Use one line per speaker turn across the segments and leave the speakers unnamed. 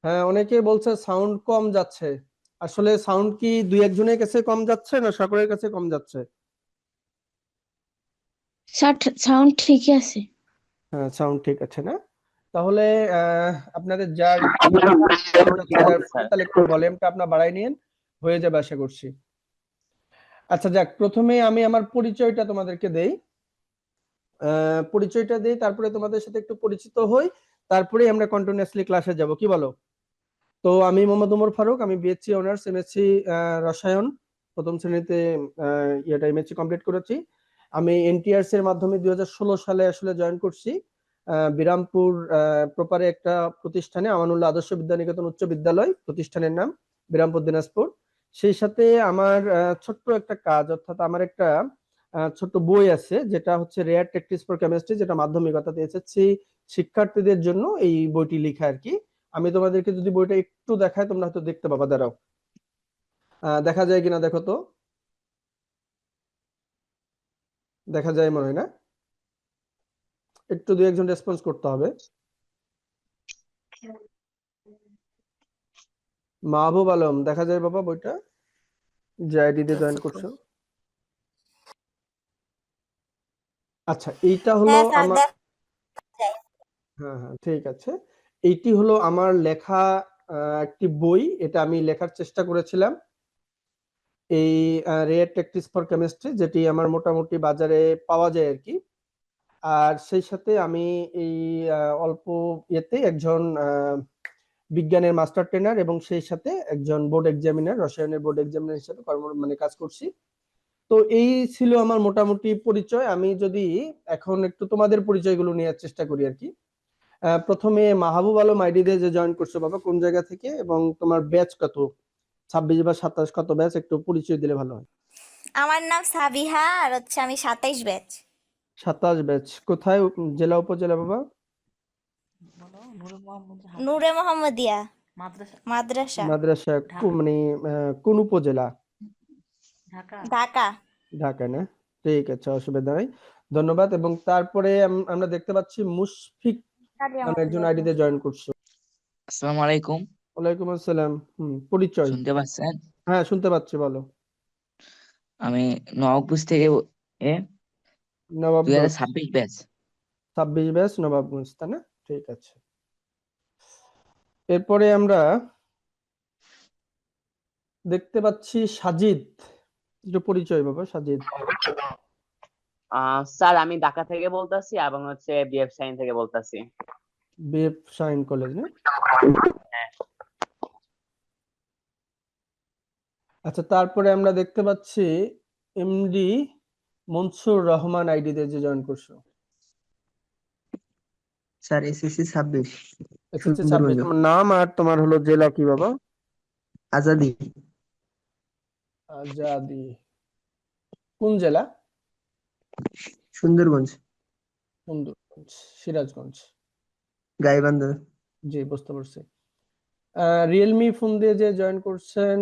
হ্যাঁ, অনেকেই বলছে সাউন্ড কম যাচ্ছে। আসলে সাউন্ড কি দুই একজনের কাছে কম যাচ্ছে না সকলের কাছে কম যাচ্ছে?
স্যার সাউন্ড ঠিকই আছে।
হ্যাঁ, সাউন্ড ঠিক আছে না? তাহলে আপনাদের যার সাউন্ড আছে, যার ফোন, তাহলে একটু ভলিউমটা আপনার বাড়াই নিন, হয়ে যাবে আশা করছি। আচ্ছা যাক, প্রথমে আমি আমার পরিচয়টা তোমাদেরকে দেই। পরিচয়টা দেই, তারপরে তোমাদের সাথে একটু পরিচিত হই, তারপরে আমরা কন্টিনিউয়াসলি ক্লাসে যাব, কি বলো? তো আমি মোহাম্মদ ওমর ফারুক, আমি বিএসসি অনার্স এমএসসি রসায়ন প্রথম শ্রেণীতে এমএসসি কমপ্লিট করেছি। আমি এনটিআরসি এর মাধ্যমে 2016 সালে আসলে জয়েন করছি বিরামপুর প্রপারে একটা প্রতিষ্ঠানে, আমানুল্লাহ আদর্শ বিদ্যানিকেতন উচ্চ বিদ্যালয় প্রতিষ্ঠানের নাম, বিরামপুর দিনাজপুর। সেই সাথে আমার ছোট্ট একটা কাজ, অর্থাৎ আমার একটা ছোট্ট বই আছে, যেটা হচ্ছে রেয়ার টেকটিক্স ফর কেমিস্ট্রি, যেটা মাধ্যমিক অর্থাৎ এসএসসি শিক্ষার্থীদের জন্য এই বইটি লেখা আর কি। আমি তোমাদেরকে যদি বইটা একটু দেখাই, তোমরা হয়তো দেখতে পাবা, দাঁড়াও। দেখা যায় কিনা দেখো তো। দেখা যায় মনে হয় না, একটু দুই একজন রেসপন্স করতে হবে। মাহবুব আলম, দেখা যায় বাবা বইটা, যে আইডি দিয়ে জয়েন করছো? আচ্ছা, এইটা হলো
হ্যাঁ স্যার,
আমার,
দেখা যায়।
হ্যাঁ হ্যাঁ ঠিক আছে। এইটি হলো আমার লেখা একটি বই, এটা আমি লেখার চেষ্টা করেছিলাম, এই রেয়ার টেকটিক্স ফর কেমিস্ট্রি, যেটি আমার মোটামুটি বাজারে পাওয়া যায় আর কি। আর সেই সাথে আমি এই অল্প ইয়েতে একজন বিজ্ঞানের মাস্টার ট্রেনার, এবং সেই সাথে একজন বোর্ড এক্সামিনার, রসায়নের বোর্ড এক্সামিনার হিসেবে কাজ করছি। তো এই ছিল আমার মোটামুটি পরিচয়। আমি যদি এখন একটু তোমাদের পরিচয়গুলো নেওয়ার চেষ্টা করি আর কি। প্রথমে মাহবুব আলম আইডি দিয়ে যে জয়েন করছো বাবা, কোন জায়গা থেকে এবং তোমার ব্যাচ কত, 26 বা 27 কত ব্যাচ, একটু পরিচয় দিলে ভালো হয়।
আমার নাম সাবিহা, আর হচ্ছে আমি 27 ব্যাচ।
27 ব্যাচ, কোথায়, জেলা উপজেলা বাবা?
নূরে মোহাম্মদিয়া মাদ্রাসা,
মাদ্রাসা মানে কোন উপজেলা?
ঢাকা।
ঢাকা না? ঠিক আছে, অসুবিধা নাই, ধন্যবাদ। এবং তারপরে আমরা দেখতে পাচ্ছি মুশফিক নামে একজন আইডি দিয়ে জয়েন করছো।
আসসালামু আলাইকুম।
ওয়ালাইকুম আসসালাম। পরিচয়?
শুনতে পাচ্ছেন?
হ্যাঁ শুনতে পাচ্ছি, বলো।
আমি নওগাঁ থেকে এ
নবাবগঞ্জ।
2026 ব্যাচ।
26 ব্যাচ, নবাবগঞ্জ, তাই না? ঠিক আছে। এরপরে আমরা দেখতে পাচ্ছি সাজিদ, একটু পরিচয় বাবা, সাজিদ।
স্যার আমি ঢাকা থেকে বলতাছি এবং হচ্ছে বিএফ সাইন থেকে বলতাছি।
বিএফ শাইন কলেজ না? আচ্ছা, তারপরে আমরা দেখতে পাচ্ছি এমডি মনসুর রহমান আইডি দিয়ে যে জয়েন করছো।
Sir SSC 26
SSC 26,
Sundarganj.
তোমার নাম আর তোমার হলো জেলা কি বাবা?
আজাদি।
আজাদি, কোন জেলা?
সুন্দরগঞ্জ।
সুন্দরগঞ্জ, সিরাজগঞ্জ।
গাইবান্ধা।
জি, বুঝতে পারছি। রিয়েলমি ফোন দিয়ে যে জয়েন করছেন,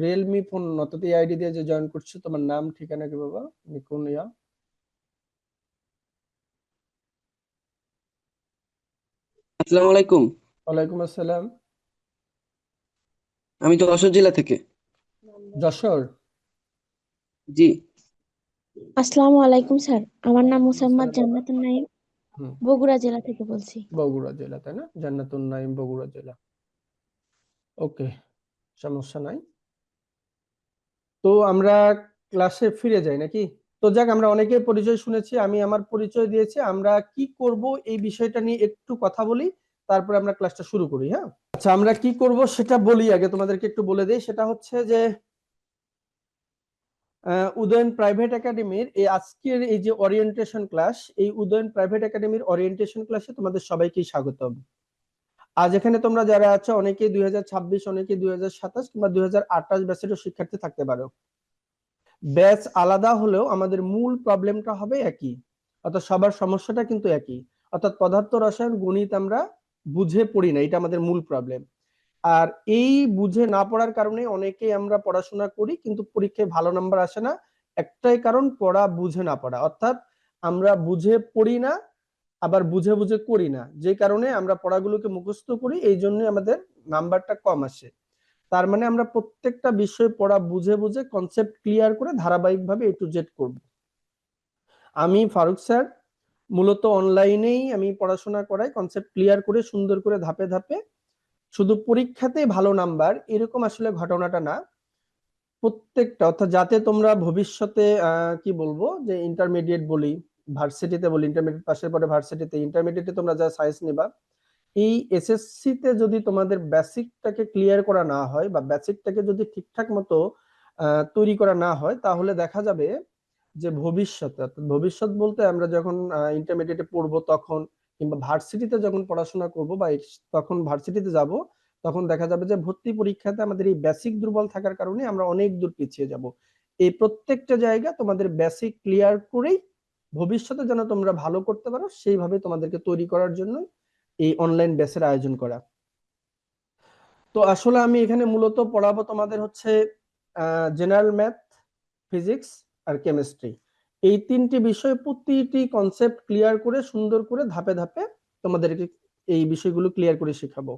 রিয়েলমি ফোন অর্থাৎ এই আইডি দিয়ে যে জয়েন করছে, তোমার নাম ঠিকানা কি বাবা, কোন ইয়া?
আসসালামু আলাইকুম।
ওয়ালাইকুম আসসালাম।
আমি যশোর জেলা থেকে।
যশোর?
জি।
আসসালামু আলাইকুম স্যার, আমার নাম
ওয়ালাইকুম
মোসাম্মদ
আসসালাম বাবা।
জান্নাতুন নাইম,
হুম,
বগুড়া জেলা থেকে বলছি।
বগুড়া জেলা তাই না? জান্নাতুন নাইম, বগুড়া জেলা। ওকে, সমস্যা নাই। তো আমরা ক্লাসে ফিরে যাই নাকি? তো যাক, আমরা অনেকের পরিচয় শুনেছি, আমি আমার পরিচয় দিয়েছি, আমরা কি করব এই বিষয়টা নিয়ে একটু কথা বলি, তারপরে আমরা ক্লাসটা শুরু করি। হ্যাঁ, আচ্ছা, আমরা কি করব সেটা বলি আগে, তোমাদেরকে একটু বলে দিই। সেটা হচ্ছে যে উদয়ন প্রাইভেট একাডেমির এই আজকের এই যে ওরিয়েন্টেশন ক্লাস, এই উদয়ন প্রাইভেট একাডেমির ওরিয়েন্টেশন ক্লাসে তোমাদের সবাইকে স্বাগতম। আজ এখানে তোমরা যারা আছো, অনেকেই 2026, অনেকেই 2027 কিংবা 2028 ব্যাচেরও শিক্ষার্থী থাকতে পারো। ব্যাচ আলাদা হলেও আমাদের মূল প্রবলেমটা হবে একই, অর্থাৎ সবার সমস্যাটা কিন্তু একই, অর্থাৎ পদার্থ রসায়ন গণিত আমরা বুঝে পড়ি না, এটা আমাদের মূল প্রবলেম। আর এই বুঝে না পড়ার কারণে অনেকেই আমরা পড়াশোনা করি কিন্তু পরীক্ষায় ভালো নাম্বার আসে না। একটাই কারণ, পড়া বুঝে না পড়া, অর্থাৎ আমরা বুঝে পড়ি না, আবার বুঝে বুঝে করি না, যে কারণে আমরা পড়াগুলোকে মুখস্থ করি, এই জন্য আমাদের নাম্বারটা কম আসে। তার মানে আমরা প্রত্যেকটা বিষয় পড়া বুঝে বুঝে কনসেপ্ট ক্লিয়ার করে ধারাবাহিকভাবে A to Z করব। আমি ফারুক স্যার মূলত অনলাইনেই আমি পড়াশোনা করাই, কনসেপ্ট ক্লিয়ার করে সুন্দর করে ধাপে ধাপে। শুধু পরীক্ষাতেই ভালো নাম্বার এরকম আসলে ঘটনাটা না, প্রত্যেকটা অর্থাৎ যাতে তোমরা ভবিষ্যতে কি বলবো যে ইন্টারমিডিয়েট বলি, ভার্সিটিতে বলি, ইন্টারমিডিয়েট পাশের পরে ভার্সিটিতে, ইন্টারমিডিয়েটে তোমরা যা সায়েন্স নিবা, এই এসএসসি তে যদি তোমাদের বেসিকটাকে ক্লিয়ার করা না হয় বা বেসিকটাকে যদি ঠিকঠাক মতো তৈরি করা না হয়, তাহলে দেখা যাবে যে ভবিষ্যতে, অর্থাৎ ভবিষ্যৎ বলতে আমরা যখন ইন্টারমিডিয়েটে পড়বো তখন, কিংবা ভার্সিটিতে যখন পড়াশোনা করব বা তখন ভার্সিটিতে যাব, তখন দেখা যাবে যে ভর্তি পরীক্ষাতে আমাদের এই বেসিক দুর্বল থাকার কারণে আমরা অনেক দূর পিছিয়ে যাব। এই প্রত্যেকটা জায়গা তোমাদের বেসিক ক্লিয়ার করেই ভবিষ্যতে যেন তোমরা ভালো করতে পারো সেইভাবে তোমাদেরকে তৈরি করার জন্য এই অনলাইন ব্যাচের আয়োজন করা। তো আসলে আমি এখানে মূলত পড়াবো তোমাদের হচ্ছে জেনারেল ম্যাথ, ফিজিক্স আর কেমিস্ট্রি, এই তিনটি বিষয় প্রতিটি কনসেপ্ট ক্লিয়ার করে সুন্দর করে ধাপে ধাপে তোমাদেরকে এই বিষয়গুলো ক্লিয়ার করে শেখাবো।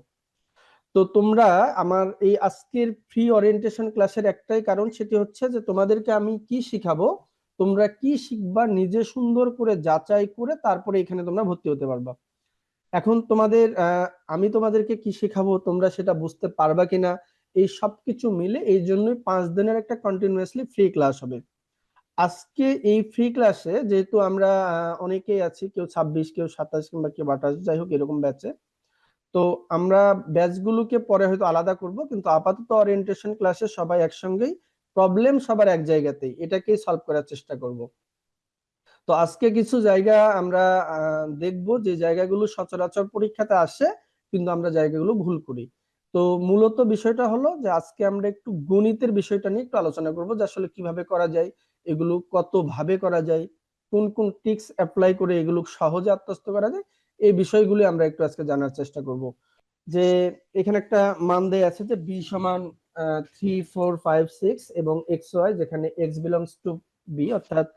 তো তোমরা আমার এই আজকের ফ্রি ওরিয়েন্টেশন ক্লাসের একটাই কারণ, সেটি হচ্ছে যে তোমাদেরকে আমি কি শিখাবো, তোমরা কি শিখবা নিজে সুন্দর করে যাচাই করে তারপরে এখানে তোমরা ভর্তি হতে পারবা। এখন তোমাদের আমি তোমাদেরকে কি শেখাবো তোমরা সেটা বুঝতে পারবা কিনা, এই সবকিছু মিলে এই জন্যই 5 দিনের একটা কন্টিনিউয়াসলি ফ্রি ক্লাস হবে। আজকে এই ফ্রি ক্লাসে যেহেতু আমরা অনেকেই আছি, কেউ 26, কেউ 27 কিংবা কেউ 28, যাই হোক এরকম ব্যাচে, তো আমরা ব্যাচগুলোকে পরে হয়তো আলাদা করব, কিন্তু আপাতত ওরিয়েন্টেশন ক্লাসে সবাই একসঙ্গেই, প্রবলেম সবার এক জায়গাতেই, এটাকেই সলভ করার চেষ্টা করব। তো আজকে কিছু জায়গা আমরা দেখব যে জায়গাগুলো সচরাচর পরীক্ষাতে আসে কিন্তু আমরা জায়গাগুলো ভুল করি। তো মূলত বিষয়টা হলো যে আজকে আমরা একটু গণিতের বিষয়টা নিয়ে একটু আলোচনা করব, যে আসলে কিভাবে করা যায়, এগুলো কত ভাবে করা যায়, কোন কোন ট্রিক্স অ্যাপ্লাই করে এগুলো সহজে আত্মস্থ করা যায়, এই বিষয়গুলো আমরা একটু আজকে জানার চেষ্টা করব। যে এখানে একটা মান দেয়া আছে যে b সমান 3, 4, 5, 6 এবং xy, যেখানে x বিলংস টু b, অর্থাৎ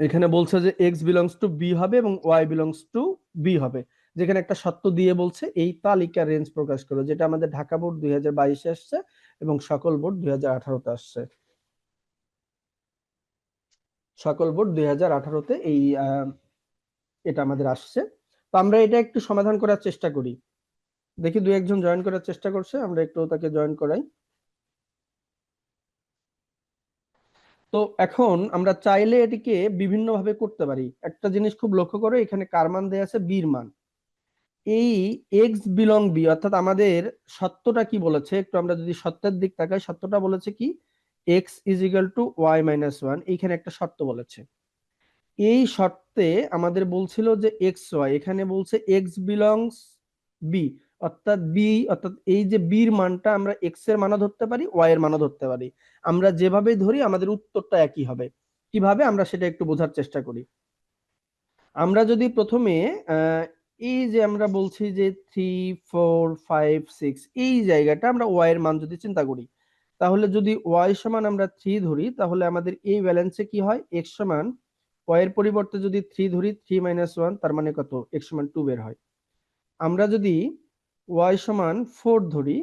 এখানে বলছে যে x বিলংস টু b হবে এবং y বিলংস টু b হবে, যেখানে একটা শর্ত দিয়ে বলছে এই তালিকার রেঞ্জ প্রকাশ করো, যেটা আমাদের ঢাকা বোর্ড 2022 আসছে এবং সকল বোর্ড 2018-তে আসছে। সকল বোর্ড 2018-তে এই এটা আমাদের আসছে। তো আমরা এটা একটু সমাধান করার চেষ্টা করি, দেখি দু একজন জয়েন করার চেষ্টা করছে, আমরা একটু তাকে জয়েন করাই। তো এখন আমরা চাইলে এটিকে বিভিন্ন ভাবে করতে পারি। একটা জিনিস খুব লক্ষ্য করো, এখানে কার মান দেয়া আছে, বির মান। এই এক্স বিলং বি, অর্থাৎ আমাদের সত্যটা কি বলেছে, একটু আমরা যদি সত্যের দিক তাকাই, সত্যটা বলেছে কি x is equal to y minus one, এইখানে একটা শর্ত বলেছে। এই শর্তে আমাদের বলছিল যে এক্স ওয়াই, এখানে বলছে এক্স বিলংস বি, অর্থাৎ এই যে বির মানটা আমরা এক্স এর মানও ধরতে পারি, ওয়াই এর মানও ধরতে পারি। আমরা যেভাবে ধরি আমাদের উত্তরটা একই হবে। কিভাবে আমরা সেটা একটু বোঝার চেষ্টা করি। আমরা যদি প্রথমে এই যে আমরা বলছি যে 3, 4, 5, 6, এই জায়গাটা আমরা ওয়াই এর মান যদি চিন্তা করি, তাহলে যদি ওয়াই সমান আমরা 3 ধরি, তাহলে আমাদের এই ব্যালেন্সে কি হয়, এক্স সমান ওয়াই এর পরিবর্তে যদি 3 ধরি, 3 মাইনাস 1, তার মানে কত, এক্স সমান 2 বের হয়। আমরা যদি ওয়াই সমান 4 ধরি,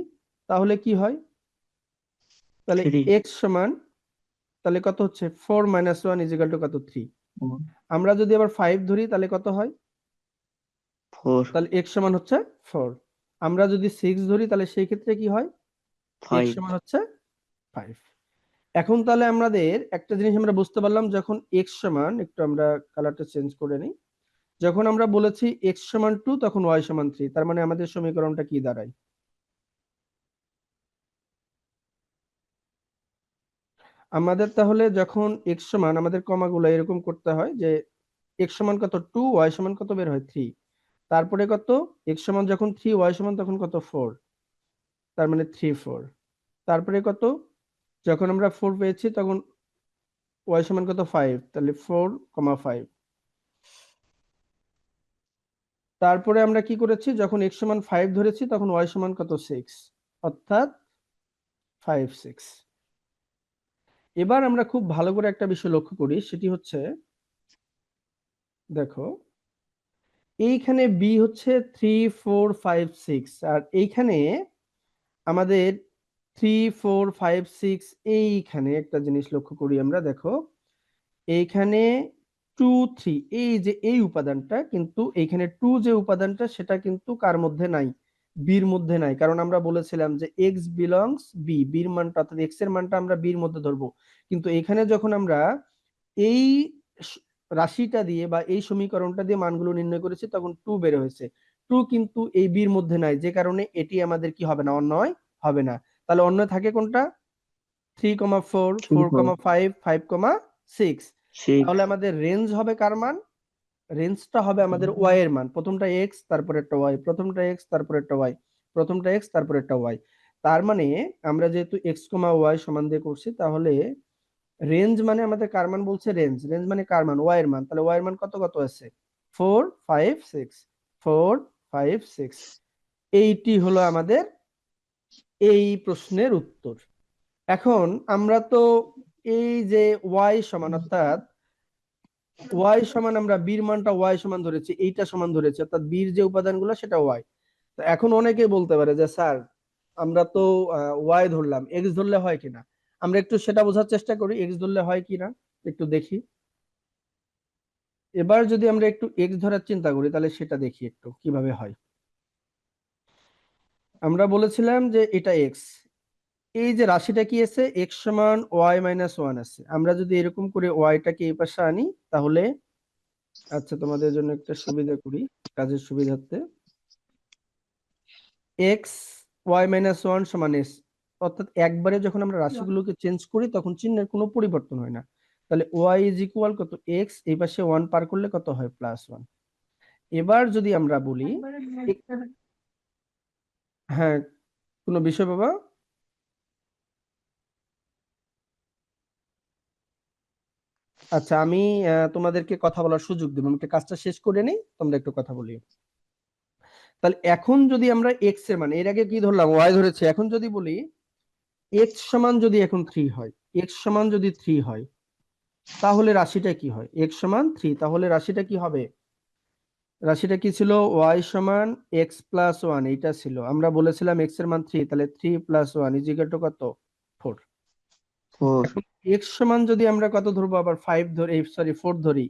তাহলে কি হয়, তাহলে
3
এক্স সমান, তাহলে কত হচ্ছে 4 মাইনাস 1 ইজ ইকুয়াল টু কত, 3। আমরা যদি আবার 5 ধরি তাহলে কত হয়,
4
তাহলে x সমান হচ্ছে 4। আমরা যদি 6 ধরি তাহলে সেই ক্ষেত্রে কি হয়, x
5
সমান হচ্ছে 5। এখন তাহলে আমাদের একটা জিনিস আমরা বুঝতে পারলাম, যখন x সমান, একটু আমরা কালারটা চেঞ্জ করে নিই, যখন আমরা বলেছি x সমান 2 তখন y সমান 3, তার মানে আমাদের সমীকরণটা কি দাঁড়ায়, আমাদের তাহলে যখন x সমান, আমাদের কমাগুলো এরকম করতে হয় যে x সমান কত 2, y সমান কত বের হয় 3, তারপরে কত, x সমান যখন 3, y সমান তখন কত 4, তার মানে 3, 4, তারপরে কত, যখন আমরা 4 পেয়েছি তখন y সমান কত 5, তাহলে 4,5, তারপরে আমরা কি করেছি, যখন x সমান 5 ধরেছি তখন y সমান কত 6, অর্থাৎ 5, 6। এবার আমরা খুব ভালো করে একটা বিষয় লক্ষ্য করি, সেটি হচ্ছে দেখো এইখানে বি হচ্ছে 3 4 5 6, আর এইখানে আমাদের 3 4 5 6, এইখানে একটা জিনিস লক্ষ্য করি আমরা, দেখো এইখানে 2 3, এই যে এই উপাদানটা, কিন্তু এইখানে 2 যে উপাদানটা সেটা কিন্তু কার মধ্যে নাই, বির মধ্যে নাই। কারণ আমরা বলেছিলাম যে x বিলংস বি, বির মানটা অর্থাৎ x এর মানটা আমরা বির মধ্যে ধরবো। কিন্তু এখানে যখন আমরা এই স- রাশিটা দিয়ে বা এই সমীকরণটা দিয়ে মানগুলো নির্ণয় করেছি তখন 2 বের হয়েছে। 2 কিন্তু এই বির মধ্যে নাই, যে কারণে এটি আমাদের কি হবে না, অন্যয় হবে না। তাহলে অন্যয় থাকে কোনটা? 3,4 4,5 5,6। তাহলে আমাদের রেঞ্জ হবে কার মান? রেঞ্জটা হবে আমাদের ওয়াই এর মান। প্রথমটা এক্স, তারপরে একটা ওয়াই, প্রথমটা এক্স, তারপরে একটা ওয়াই, প্রথমটা এক্স, তারপরে একটা ওয়াই। তার মানে আমরা যেহেতু এক্স কমা ওয়াই সমান দিয়ে করছি, তাহলে রেঞ্জ মানে আমাদের কার মান বলছে? রেঞ্জ। রেঞ্জ মানে কার মান? ওয়াই এর মান। তাহলে ওয়াই এর মান কত কত আছে? 4 5 6, 4 5 6। এইটি হলো আমাদের এই প্রশ্নের উত্তর। এখন আমরা তো এই যে ওয়াই সমান, অর্থাৎ ওয়াই সমান আমরা বির মানটা ওয়াই সমান ধরেছি, এইটা সমান ধরেছি, অর্থাৎ বির যে উপাদানগুলো সেটা ওয়াই। তো এখন অনেকে বলতে পারে যে স্যার আমরা তো ওয়াই ধরলাম, এক্স ধরলে হয় কিনা? আমরা একটু সেটা বোঝার চেষ্টা করি, এক্স ধরলে হয় কিনা একটু দেখি। এবার যদি আমরা একটু এক্স ধরার চিন্তা করি তাহলে সেটা দেখি একটু কিভাবে হয়। আমরা বলেছিলাম যে এটা এক্স, এই যে রাশিটা কি আছে, এক্স সমান ওয়াই মাইনাস ওয়ান আছে। আমরা যদি এরকম করে ওয়াইটাকে এই পাশে আনি তাহলে, আচ্ছা তোমাদের জন্য একটা সুবিধা করি কাজের সুবিধার্থে, এক্স ওয়াই মাইনাস ওয়ান সমান এস, অর্থাৎ একবারে যখন আমরা রাশিগুলোকে চেঞ্জ করি তখন চিহ্নের কোনো পরিবর্তন হয় না। তাহলে ওয়াই ইজ ইকুয়াল কত, এক্স, এই পাশে ওয়ান পার করলে কত হয়, প্লাস ওয়ান। এবার যদি আমরা বলি হ্যাঁ, কোনো বিষয় বাবা? আচ্ছা আমি তোমাদেরকে কথা বলার সুযোগ দেবো, আমি একটা কাজটা শেষ করে নেই, তোমরা একটু কথা বলি। তাহলে এখন যদি আমরা এক্স এর মান, এর আগে কি ধরলাম, ওয়াই ধরেছে, এখন যদি বলি এক্স সমান যদি এখন 3 হয়, এক্স সমান যদি 3 হয় তাহলে রাশিটা কি হয়? এক্স সমান 3, তাহলে রাশিটা কি হবে? রাশিটা কি ছিল? ওয়াই সমান এক্স প্লাস ওয়ান, এইটা ছিল। আমরা বলেছিলাম এক্স এর মান 3, তাহলে 3 plus one is equal two কত? 4।
4
এখন এক্স সমান যদি আমরা কত ধরবো, আবার 5 ধরি, সরি 4 ধরি,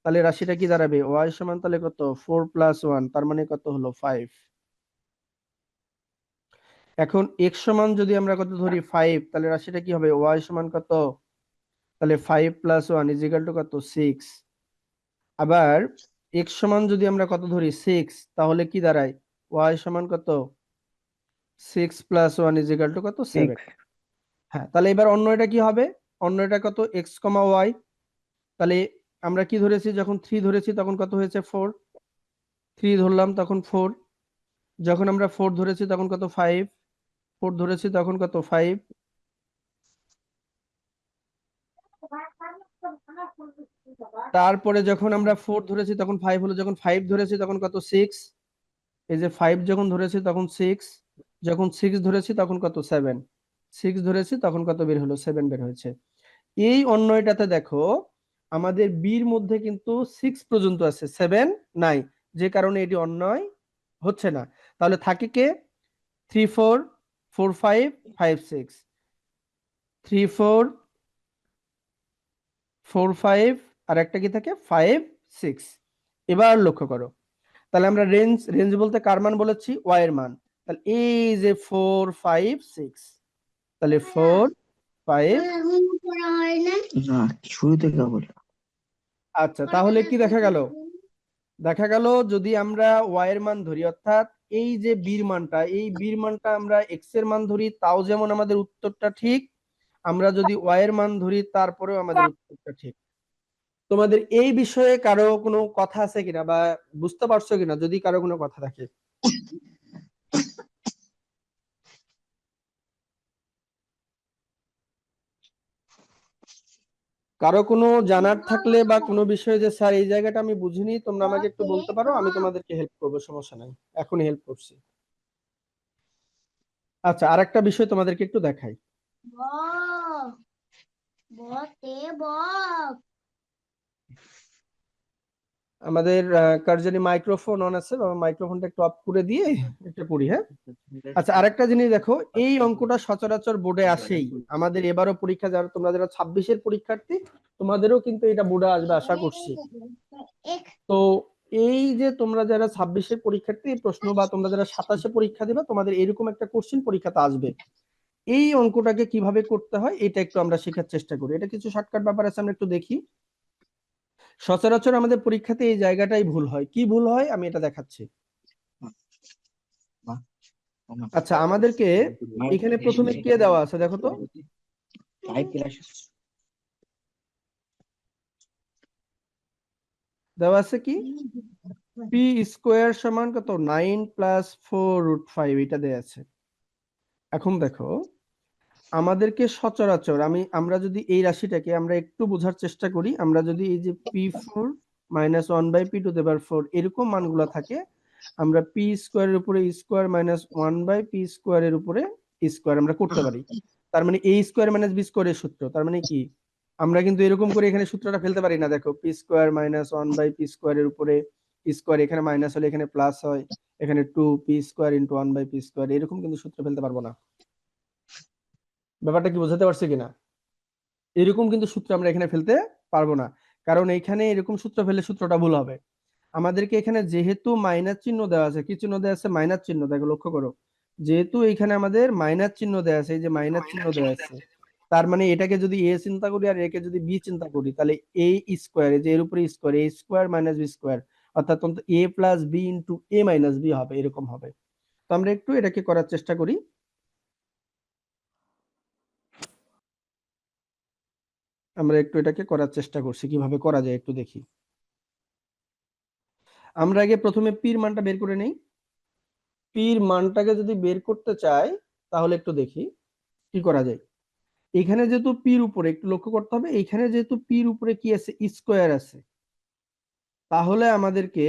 তাহলে রাশিটা কি দাঁড়াবে? ওয়াই সমান তাহলে কত? 4 প্লাস ওয়ান, তার মানে কত হলো? 5। এখন এক্স সমান যদি আমরা কত ধরি? 5, তাহলে রাশিটা কি হবে? ওয়াই সমান কত? তাহলে 5 plus one is equal two কত? 6। আবার এক্স সমান যদি আমরা কত ধরি? 6, তাহলে কি দাঁড়ায়? ওয়াই সমান কত? 6 plus one is equal two কত? 7।
6
হ্যাঁ, তাহলে এবার অন্য এটা কি হবে? অন্য এটা কত? এক্স কমা ওয়াই। তাহলে আমরা কি ধরেছি? যখন 3 ধরেছি তখন কত হয়েছে? 4। 3 ধরলাম তখন 4, যখন আমরা 4 ধরেছি তখন কত? 5, 4 ধরেছি তখন কত? 5। তারপরে যখন আমরা 4 ধরেছি তখন 5 হলো, যখন 5 ধরেছি তখন কত? 6। এই যে 5 যখন ধরেছি তখন 6, যখন 6 ধরেছি তখন কত? 7। 6 ধরেছি তখন কত বের হলো? 7 বের হয়েছে। এই অন্যয়টাতে দেখো আমাদের বির মধ্যে কিন্তু 6 পর্যন্ত আছে, 7 নাই, যে কারণে এটি অন্যয় হচ্ছে না। তাহলে থাকে কে? 3 4 4 5 5 6, 3 4 4 5, আর একটা কি থাকে? 5 6। এবার লক্ষ্য করো, তাহলে আমরা রেঞ্জ, রেঞ্জ বলতে কার মান বলেছি? ওয়াই এর মান। তাহলে এই যে 4 5 6, তাহলে 4 5।
না, শুরু থেকে বল।
আচ্ছা তাহলে কি দেখা গেল? দেখা গেল যদি আমরা ওয়াই এর মান ধরি, অর্থাৎ এই যে বির মানটা, এই বির মানটা আমরা এক্স এর মান ধরি, তাও যেমন আমাদের উত্তরটা ঠিক। আমরা যদি ওয়াই এর মান ধরি তারপরেও আমাদের উত্তরটা ঠিক। তোমাদের এই বিষয়ে কারো কোনো কথা আছে কিনা, বা বুঝতে পারছো কিনা? যদি কারো কোনো কথা থাকে। কারো কোনো জানার থাকলে বা কোনো বিষয়ে যে স্যার এই জায়গাটা আমি বুঝিনি, তোমরা আমাকে একটু বলতে পারো, আমি তোমাদেরকে হেল্প করবো, সমস্যা নাই, এখনই হেল্প করছি। আচ্ছা আরেকটা বিষয় তোমাদেরকে একটু দেখাই। আমাদের কার জানি মাইক্রোফোন অন আছে, বাবা মাইক্রোফোনটা একটু অফ করে দিয়ে এটা করি, হ্যাঁ। আচ্ছা, আরেকটা জিনিস দেখো, এই অঙ্কটা সচরাচর বোর্ডে আসেই। আমাদের এবারও পরীক্ষা, যারা তোমরা যারা 26-এর পরীক্ষার্থী, তোমাদেরও কিন্তু এটা বোর্ডে আসবে আশা করছি। তো এই যে তোমরা যারা 26-এর পরীক্ষার্থী, এই প্রশ্ন বা তোমরা যারা 27-এ পরীক্ষা দিবা, তোমাদের এরকম একটা কোশ্চেন পরীক্ষাতে আসবে। এই অঙ্কটাকে কিভাবে করতে হয় এটা একটু আমরা শেখার চেষ্টা করি। এটা কিছু শর্টকাট ব্যাপার আছে, আমরা একটু দেখি। সচরাচর আমাদের পরীক্ষাতে এই জায়গাটাই ভুল হয়। কি ভুল হয় আমি এটা দেখাচ্ছি। আচ্ছা, আমাদেরকে এখানে প্রথমে কে দেওয়া আছে দেখো তো। দেওয়া আছে কি, পি স্কোয়ার সমান কত, 9 + 4√5, এটা দেওয়া আছে। এখন দেখো, আমাদেরকে সচরাচর আমরা যদি এই রাশিটাকে আমরা একটু বোঝার চেষ্টা করি, আমরা যদি এই যে p4 - 1/p⁴ এরকম মানগুলো থাকে, আমরা পি স্কোয়ারের উপরে স্কোয়ার মাইনাস 1/p² এর উপরে স্কোয়ার আমরা করতে পারি। তার মানে a² - b² এর সূত্র। তার মানে কি, আমরা কিন্তু এরকম করে এখানে সূত্রটা ফেলতে পারি না। দেখো, p² - 1/p² এর উপরে স্কোয়ার, এখানে মাইনাস হলে এখানে প্লাস হয়, এখানে 2p² × 1/p², এরকম কিন্তু সূত্র ফেলতে পারবো না। ব্যাপারটা কি বোঝাতে পারছি কিনা? এরকম কিন্তু সূত্র আমরা এখানে ফেলতে পারবো না, কারণ এখানে এরকম সূত্র ফেলে সূত্রটা ভুল হবে। আমাদেরকে এখানে যেহেতু মাইনাস চিহ্ন দেওয়া আছে, কি চিহ্ন দেওয়া আছে, মাইনাস চিহ্ন, দেখো লক্ষ্য করো, যেহেতু এখানে আমাদের মাইনাস চিহ্ন দেওয়া আছে, এই যে মাইনাস চিহ্ন দেওয়া আছে, তার মানে এটাকে যদি এ চিন্তা করি আর একে যদি বি চিন্তা করি, তাহলে a², যে এর উপরে স্কোয়ার, a² - b², অর্থাৎ a + b × a - b হবে, এরকম হবে। তো আমরা একটু এটাকে করার চেষ্টা করি। আমরা একটু এটাকে করার চেষ্টা করছি, কিভাবে করা যায় একটু দেখি। আমরা আগে প্রথমে পির মানটা বের করে নেই। পির মানটাকে যদি বের করতে চাই, তাহলে একটু দেখি কি করা যায়। এখানে যেহেতু পির উপরে, একটু লক্ষ্য করতে হবে, এখানে যেহেতু পির উপরে কি আছে, স্কোয়ার আছে, তাহলে আমাদেরকে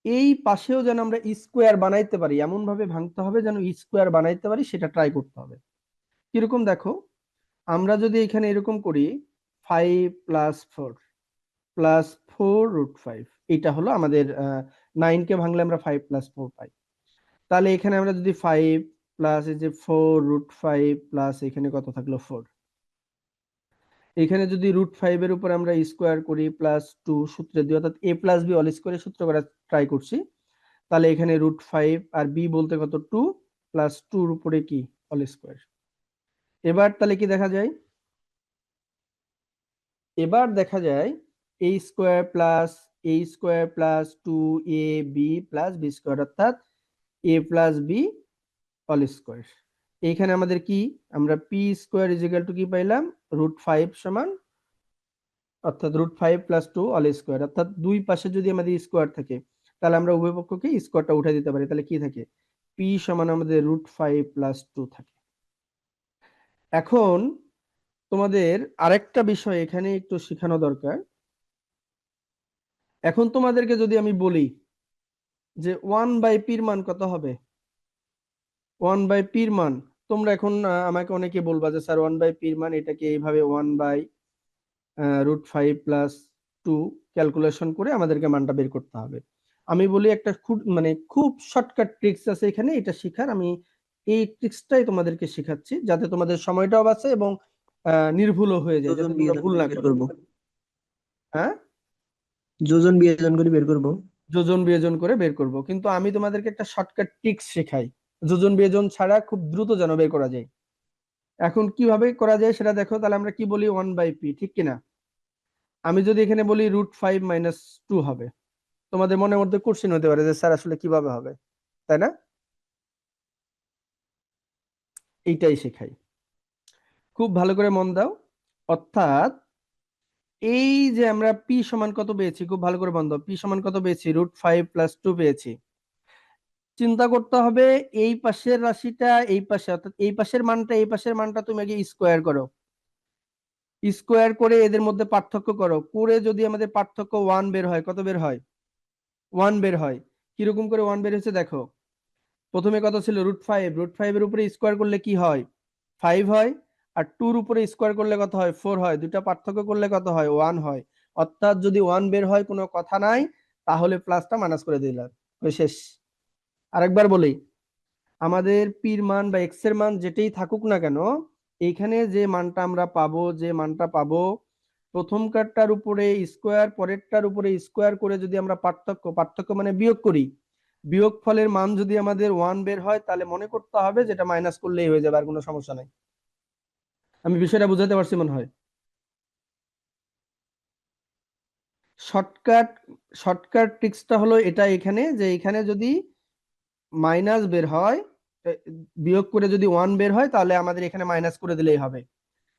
এই পাশেও যেন আমরা স্কোয়ার বানাইতে পারি, এমন ভাবে ভাঙতে হবে যেন স্কোয়ার বানাইতে পারি, সেটা ট্রাই করতে হবে। কিরকম দেখো, আমরা যদি এখানে এরকম করি 5 + 4 + 4√5, এটা হলো আমাদের 9 কে ভাঙলে আমরা 5 + 4 পাই। তাহলে এখানে আমরা যদি 5 প্লাস এই যে 4√5 প্লাস এখানে কত থাকলো 4, এখানে যদি √5 এর উপর আমরা স্কোয়ার করি প্লাস 2 সূত্রে দিই, অর্থাৎ a + b হোল স্কোয়ারের সূত্র করা ট্রাই করছি, তাহলে এখানে √5 আর b বলতে কত 2 প্লাস 2 এর উপরে কি হোল স্কোয়ার। এবার তাহলে কি দেখা যায়, এবার দেখা যায় a² + 2ab + b², অর্থাৎ a + b হোল স্কোয়ার। এইখানে আমাদের কি, আমরা p² = কি পাইলাম, √5 সমান, অর্থাৎ √5 + 2 হোল স্কোয়ার, অর্থাৎ দুই পাশে যদি আমাদের স্কোয়ার থাকে, তাহলে আমরা উভয় পক্ষকে স্কোয়ারটা উঠে দিতে পারি। তাহলে কি থাকে, p সমান আমাদের √5 + 2 থাকে। এখন তোমাদের আরেকটা বিষয় এখানে একটু শেখানো দরকার। এখন তোমাদেরকে যদি আমি বলি যে 1/p এর মান কত হবে, 1/p এর মান, তোমরা এখন আমাকে অনেকে বলবা যে স্যার 1/p এর মান এটাকে এইভাবে 1/√5 + 2 ক্যালকুলেশন করে আমাদেরকে মানটা বের করতে হবে। আমি বলি একটা খুব শর্টকাট ট্রিক্স আছে এখানে, এটা শেখার, আমি এই ট্রিক্সটাই তোমাদেরকে শেখাচ্ছি, যাতে তোমাদের সময়টাও বাঁচে এবং নির্ভুলও হয়ে যায়, যাতে তোমরা ভুল না করো। হ্যাঁ,
যোজন বিয়োজন করে বের করব।
যোজন বিয়োজন করে বের করব, কিন্তু আমি তোমাদেরকে একটা শর্টকাট ট্রিক্স শেখাই, যোজন বিয়োজন ছাড়া খুব দ্রুত যেন বের করা যায়। এখন কিভাবে করা যায় সেটা দেখো। তাহলে আমরা কি বলি, 1/p, ঠিক কিনা? আমি যদি এখানে বলি √5 - 2 হবে, তোমাদের মনের মধ্যে কোশ্চেন হতে পারে যে স্যার আসলে কিভাবে হবে, তাই না? এইটাই শেখাই, খুব ভালো করে মন দাও। অর্থাৎ এই যে আমরা p সমান কত পেয়েছি, খুব ভালো করে মন দাও, p সমান কত পেয়েছি, √5 + 2 পেয়েছি। চিন্তা করতে হবে এই পাশের রাশিটা এই পাশে, অর্থাৎ এই পাশের মানটা এই পাশের মানটা তুমি আগে স্কোয়ার করো, স্কোয়ার করে এদের মধ্যে পার্থক্য করো, করে যদি আমাদের পার্থক্য 1 বের হয়, কত বের হয়, 1 বের হয়। কিরকম করে 1 বের হচ্ছে দেখো, প্রথমে কত ছিল, √5, √5 এর উপরে স্কোয়ার করলে কি হয়, 5 হয়, আর 2 এর উপরে স্কোয়ার করলে কত হয়, 4 হয়, দুটা পার্থক্য করলে কত হয়, 1 হয়। অর্থাৎ যদি 1 বের হয় কোনো কথা নাই, তাহলে প্লাসটা মাইনাস করে দিলাম, ওই শেষ। আরেকবার বলি, আমাদের পির মান বা এক্স এর মান যেটাই থাকুক না কেন, এইখানে যে মানটা আমরা পাবো, যে মানটা পাবো, প্রথমকারটার উপরে স্কোয়ার, পরেরটার উপরে স্কোয়ার করে যদি আমরা পার্থক্য মানে বিয়োগ করি, বিয়োগ ফলের মান যদি আমাদের 1 বের হয়, তাহলে মনে করতে হবে যেটা মাইনাস করলেই হয়ে যাবে, আর কোনো সমস্যা নাই। আমি বিষয়টা বুঝাতে পারছি মনে হয়। শর্টকাট শর্টকাট ট্রিক্সটা হলো এটা, এখানে যে এখানে যদি মাইনাস বের হয়, বিয়োগ করে যদি 1 বের হয়, তাহলে আমাদের এখানে মাইনাস করে দিলেই হবে।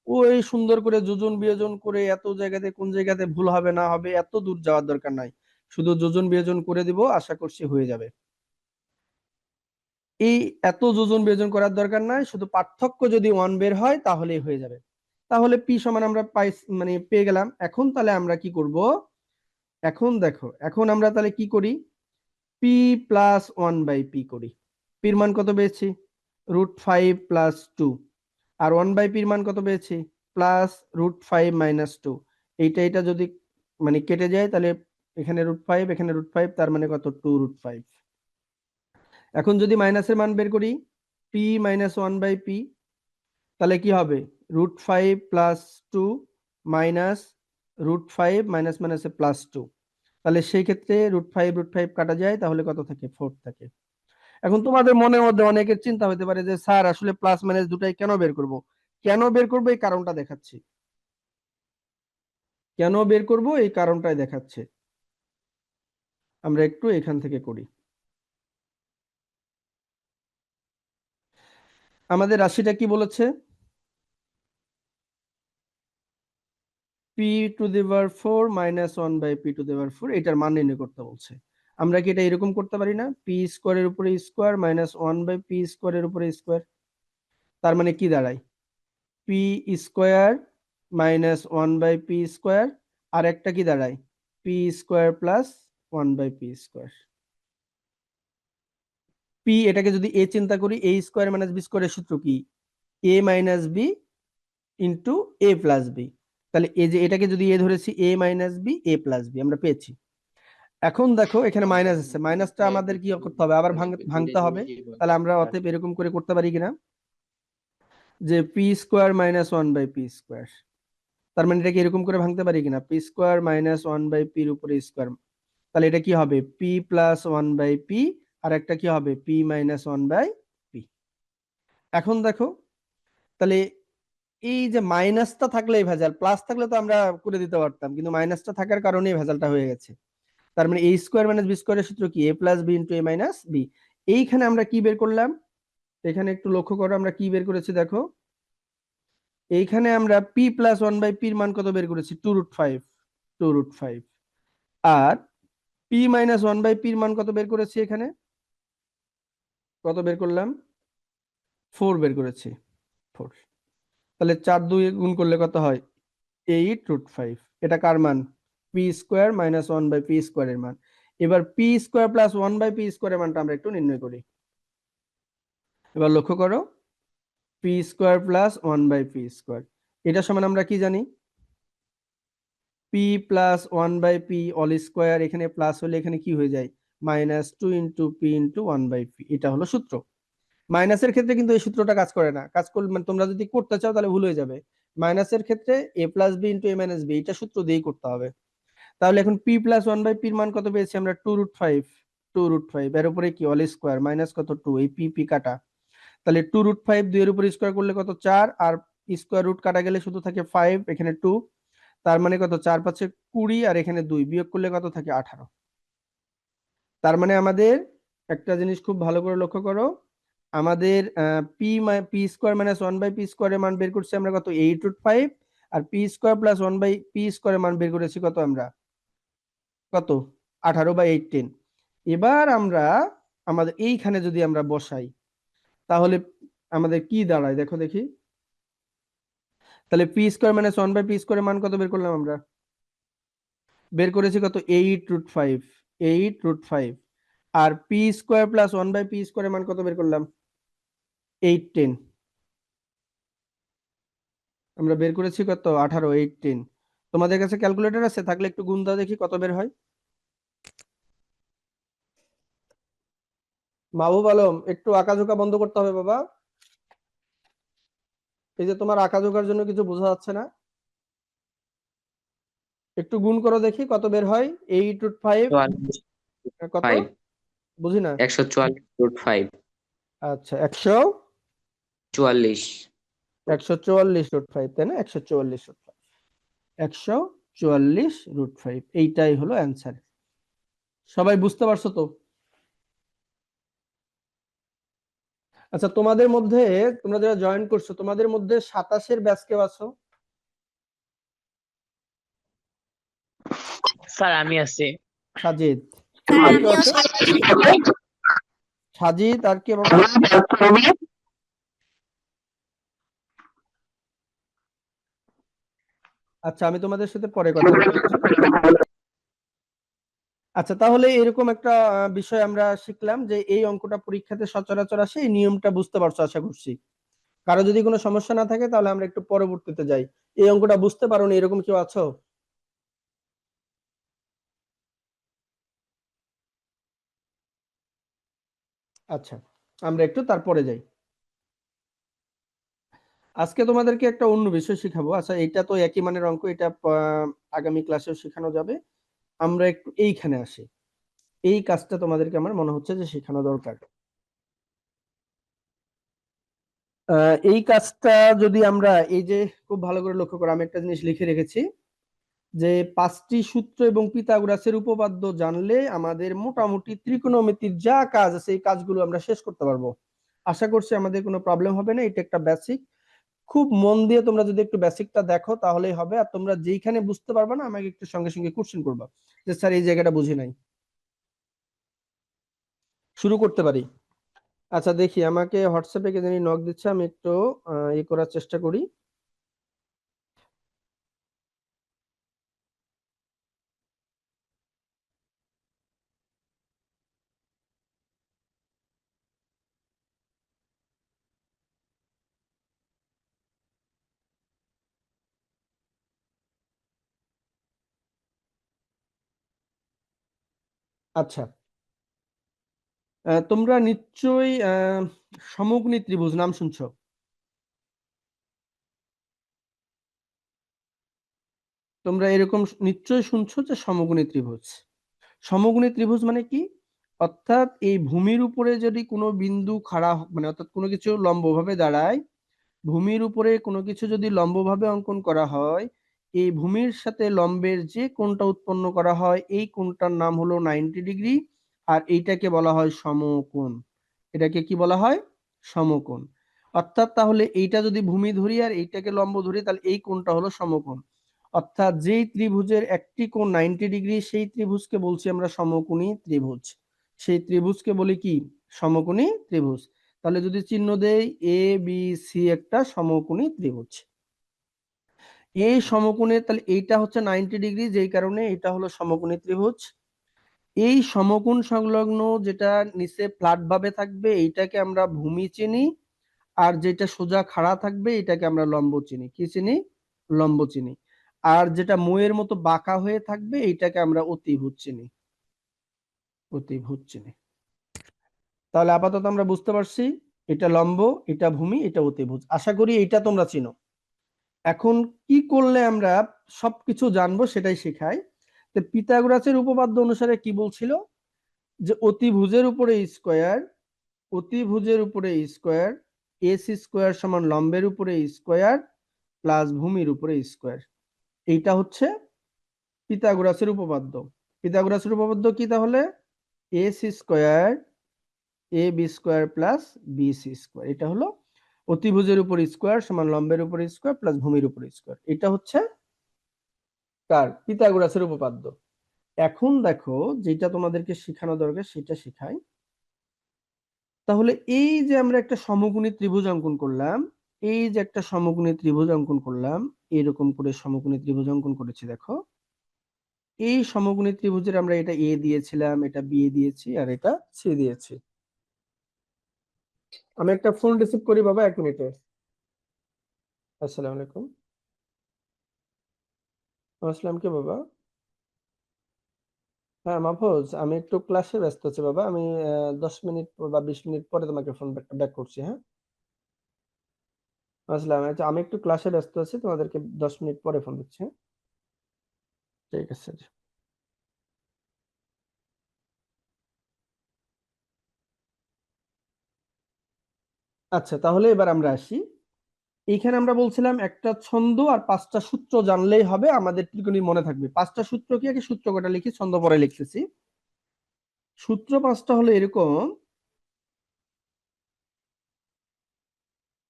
ওই সুন্দর করে যোজন বিয়োজন করে এত জায়গাতে কোন জায়গাতে ভুল হবে না হবে এত দূর যাওয়ার দরকার নাই, শুধু যোজন বিয়োজন করে দিব, আশা করছি হয়ে যাবে। এই এত যোজন বিয়োজন করার দরকার নাই, শুধু পার্থক্য যদি 1 বের হয় তাহলেই হয়ে যাবে। তাহলে পি সমান আমরা মানে পেয়ে গেলাম। এখন তাহলে আমরা কি করব, এখন দেখো, এখন আমরা তাহলে কি করি, পি প্লাস 1/p করি। পির মান কত পেয়েছি, √5 + 2, আর 1/p-র মান কত পেয়েছি, +√5 - 2। এইটা যদি মানে কেটে যায়, তাহলে এখানে √5, এখানে √5, তার মানে কত, 2√5। এখন যদি মাইনাসের মান বের করি, p - 1/p, তাহলে কি হবে, √5 + 2 মাইনাস √5 মাইনাস মাইনাসে +2, তাহলে সেই ক্ষেত্রে √5 কাটা যায়, তাহলে কত থাকে, 4 থাকে। এখন তোমাদের মনের মধ্যে অনেকের চিন্তা হতে পারে যে স্যার আসলে প্লাস মাইনাস দুটাই কেন বের করব, কেন বের করব এই কারণটা দেখাচ্ছি, কেন বের করব এই কারণটাই দেখাচ্ছে। আমরা একটু এখান থেকে করি। আমাদের রাশিটা কি বলেছে, p⁴ - 1/p⁴, এটার মান নির্ণয় করতে বলছে। আমরা কি এটা এরকম করতে পারি না, p² এর উপরে স্কোয়ার মাইনাস 1/p² এর উপরে স্কোয়ার, তার মানে কি দাঁড়ায়, p² - 1/p², আর একটা কি দাঁড়ায়, p² + 1/p²। পি, এটাকে যদি এ চিন্তা করি, a² - b² এর সূত্র কি, a - b into a + b। তাহলে এই যে এটাকে যদি এ ধরেছি, a - b a + b আমরা পেয়েছি। এখন দেখো এখানে মাইনাস আছে, মাইনাসটা আমাদের কি করতে হবে, আবার ভাঙতে হবে। তাহলে আমরা অতএব এরকম করে করতে পারি কিনা, যে p² - 1/p², তার মানে এটাকে এরকম করে ভাঙতে পারি কিনা, p² - 1/p-র উপরে স্কোয়ার, তাহলে এটা কি হবে, p + 1/p, আর একটা কি হবে, p - 1/p। এখন দেখো, তাহলে এই যে মাইনাসটা থাকলে ভেজাল, প্লাস থাকলে তো আমরা করে দিতে পারতাম, কিন্তু মাইনাসটা থাকার কারণে ভেজালটা হয়ে গেছে। তার মানে a² - b² এর সূত্র কি, a + b * a - b। এইখানে আমরা কি বের করলাম, এখানে একটু লক্ষ্য করো আমরা কি বের করেছি, দেখো এইখানে আমরা p + 1/p-র মান কত বের করেছি, 2√5, আর p - 1/p-র মান কত বের করেছি, এখানে কত বের করলাম, 4 বের করেছি, 4। তাহলে 4 2 গুণ করলে কত হয়, 8√5। এটা কার মান, p² - 1/p² এর মান। এবার p² + 1/p² এর মানটা আমরা একটু নির্ণয় করি। এবার লক্ষ্য করো, p² + 1/p², এটা সমান আমরা কি জানি, p + 1/p all², এখানে প্লাস হলে এখানে কি হয়ে যায়, -2 × p × 1/p, এটা হলো সূত্র। মাইনাসের ক্ষেত্রে কিন্তু এই সূত্রটা কাজ করে না, কাজ করলে মানে তোমরা যদি করতে চাও তাহলে ভুল হয়ে যাবে। মাইনাসের ক্ষেত্রে a + b × a - b, এটা সূত্র দিয়েই করতে হবে। তাহলে এখন p + 1/p-র মান কত পেয়েছি আমরা, 2√5, এর উপরে কি all² মাইনাস কত, 2, এই p কাটা, তাহলে 2√5 2 এর উপর স্কোয়ার করলে কত, 4, আর স্কোয়ার রুট কাটা গেলে শুধু থাকে 5, এখানে 2, তার মানে কত, 4 × 5 = 20, আর এখানে 2 বিয়োগ করলে কত থাকে, 18। তার মানে আমাদের একটা জিনিস খুব ভালো করে লক্ষ্য করো, আমাদের p² - 1/p² এর মান বের করছি আমরা কত, 8√5, আর p² + 1/p² এর মান বের করেছি কত আমরা, কত, 18/18। এবার আমরা আমাদের এইখানে যদি আমরা বসাই, তাহলে আমাদের কি দাঁড়ায় দেখো দেখি, তাহলে p² - 1/p² এর মান কত বের করলাম আমরা, বের করেছি কত, 8√5, আর p² + 1/p² এর মান কত বের করলাম, 810, আমরা বের করেছি কত, 18, 810। তোমাদের কাছে ক্যালকুলেটর আছে? থাকলে একটু গুণ দাও দেখি কত বের হয়। মাহবুব আলম, একটু আঁকাঝোঁকা বন্ধ করতে হবে বাবা। এই যে তোমার আঁকাঝোঁকার জন্য কিছু বোঝা যাচ্ছে না। একটু গুণ করো দেখি কত বের হয়। 8 √5
44
কত?
5
বুঝি না।
144 √5
আচ্ছা, 144 √5, তাই না? 144 √5 এইটাই হলো অ্যান্সার। সবাই বুঝতে পারছো তো? আচ্ছা, তোমাদের মধ্যে, তোমরা যারা জয়েন করছো, তোমাদের মধ্যে 27-এর ব্যাচ কেউ আছো?
স্যার আমি আছি।
সাজিদ,
স্যার
আর কেউ
আমিও
আছে? সাজিদ, আর কে বাবা? আচ্ছা, আমি তোমাদের সাথে পরে কথা বলছি, ঠিক আছে? আচ্ছা, তাহলে এরকম একটা বিষয় আমরা শিখলাম যে এই অঙ্কটা পরীক্ষাতে সচরাচর আসে, এই নিয়মটা বুঝতে পারছো আশা করছি। কারো যদি কোনো সমস্যা না থাকে তাহলে আমরা একটু পরবর্তীতে যাই। এই অঙ্কটা বুঝতে পারোনি এরকম কেউ আছো? আচ্ছা, আমরা একটু তারপরে যাই। আজকে তোমাদেরকে একটা অন্য বিষয় শিখাবো। আচ্ছা, এটা তো একই মানের অঙ্ক, এটা আগামী ক্লাসেও শেখানো যাবে। আমরা একটু এইখানে আসি। এই কাজটা তোমাদেরকে আমার মনে হচ্ছে যে শেখানো দরকার। এই কাজটা যদি আমরা, এই যে খুব ভালো করে লক্ষ্য করো, আমি একটা জিনিস লিখে রেখেছি যে 5টি সূত্র এবং পিথাগোরাসের উপপাদ্য জানলে আমাদের মোটামুটি ত্রিকোণমিতির যা কাজ আছে এই কাজগুলো আমরা শেষ করতে পারবো। আশা করছি আমাদের কোনো প্রবলেম হবে না। এটা একটা বেসিক, খুব মন দিয়ে তোমরা যদি একটু বেসিকটা দেখো তাহলেই হবে। আর তোমরা যেইখানে বুঝতে পারবে না আমাকে একটু সঙ্গে সঙ্গে কোশ্চেন করবা যে স্যার এই জায়গাটা বুঝি নাই। শুরু করতে পারি? আচ্ছা, দেখি আমাকে হোয়াটসঅ্যাপে কে জানি নক দিচ্ছে, আমি একটু করার চেষ্টা করি। আচ্ছা, তোমরা নিশ্চয়ই সমকোণী ত্রিভুজ নাম শুনছো? তোমরা এরকম নিশ্চয়ই শুনছো যে সমকোণী ত্রিভুজ। সমকোণী ত্রিভুজ মানে কি? অর্থাৎ এই ভূমির উপরে যদি কোনো বিন্দু খাড়া মানে অর্থাৎ কোনো কিছু লম্বভাবে দাঁড়ায়, ভূমির উপরে কোনো কিছু যদি লম্বভাবে অঙ্কন করা হয়, এই ভূমির সাথে লম্বের যে কোণটা উৎপন্ন করা হয় এই কোণটার নাম হলো 90 ডিগ্রি। আর এইটাকে বলা হয় সমকোণ। এটাকে কি বলা হয়? সমকোণ। অর্থাৎ তাহলে এইটা যদি ভূমি ধরি আর এইটাকে লম্ব ধরি তাহলে এই কোণটা হলো সমকোণ। অর্থাৎ যেই ত্রিভুজের একটি কোণ 90 ডিগ্রি সেই ত্রিভুজকে বলছি আমরা সমকোণী ত্রিভুজ। সেই ত্রিভুজকে বলি কি? সমকোণী ত্রিভুজ। তাহলে যদি চিহ্ন দেই এ বি সি, একটা সমকোণী ত্রিভুজ। এই সমকোণে তাহলে এইটা হচ্ছে 90 ডিগ্রি, যেই কারণে এটা হলো সমকোণী ত্রিভুজ। এই সমকোণ সংলগ্ন যেটা নিচে ফ্ল্যাট ভাবে থাকবে এইটাকে আমরা ভূমি চিনি, আর যেটা সোজা খাড়া থাকবে এটাকে আমরা লম্ব চিনি। কি চিনি? লম্ব চিনি। আর যেটা মইয়ের মতো বাঁকা হয়ে থাকবে এইটাকে আমরা অতিভুজ চিনি। অতিভুজ চিনি। তাহলে আপাতত আমরা বুঝতে পারছি এটা লম্ব, এটা ভূমি, এটা অতিভুজ। আশা করি এটা তোমরা চিনো। এখন কি করলে আমরা সবকিছু জানবো সেটাই শেখাই। তো পিথাগোরাসের উপপাদ্য অনুসারে কি বলছিল যে অতিভুজের উপরে স্কয়ার, অতিভুজের উপরে স্কয়ার, এস স্কয়ার সমান লম্বের উপরে স্কয়ার প্লাস ভূমির উপরে স্কয়ার। এইটা হচ্ছে পিথাগোরাসের উপপাদ্য। পিথাগোরাসের উপপাদ্য কি তাহলে? S square A B square plus B C square. এটা হলো অতিভুজের উপর স্কয়ার সমান লম্বের উপর স্কয়ার প্লাস ভূমির উপর স্কয়ার। এটা হচ্ছে কার? পিথাগোরাসের উপপাদ্য। এখন দেখো যেটা তোমাদেরকে শেখানো দরকার সেটা শেখাই। তাহলে এই যে আমরা একটা সমকোণী ত্রিভুজ অঙ্কন করলাম, এই যে একটা সমকোণী ত্রিভুজ অঙ্কন করলাম, এরকম করে সমকোণী ত্রিভুজ অঙ্কন করেছি দেখো। এই সমকোণী ত্রিভুজের আমরা এটা এ দিয়েছিলাম, এটা বি দিয়েছি, আর এটা সি দিয়েছি। আমি একটা ফোন রিসিভ করি বাবা, 1 মিনিটে। আসসালামু আলাইকুম। আসলাম কে বাবা? হ্যাঁ মাহফুজ, আমি একটু ক্লাসে ব্যস্ত আছি বাবা। আমি 10 মিনিট বা 20 মিনিট পরে তোমাকে ফোন ব্যাক করছি। হ্যাঁ আসলাম, আচ্ছা আমি একটু ক্লাসে ব্যস্ত আছি, তোমাদেরকে 10 মিনিট পরে ফোন দিচ্ছি। হ্যাঁ? ঠিক আছে। আচ্ছা তাহলে এবার আমরা আসি। এইখানে আমরা বলছিলাম একটা ছন্দ আর 5টা সূত্র জানলেই হবে, আমাদের ত্রিকোণী মনে থাকবে। 5টা সূত্র কি, আগে সূত্র কটা লিখি, ছন্দ পরে লিখতেছি। সূত্র 5টা হলো এরকম,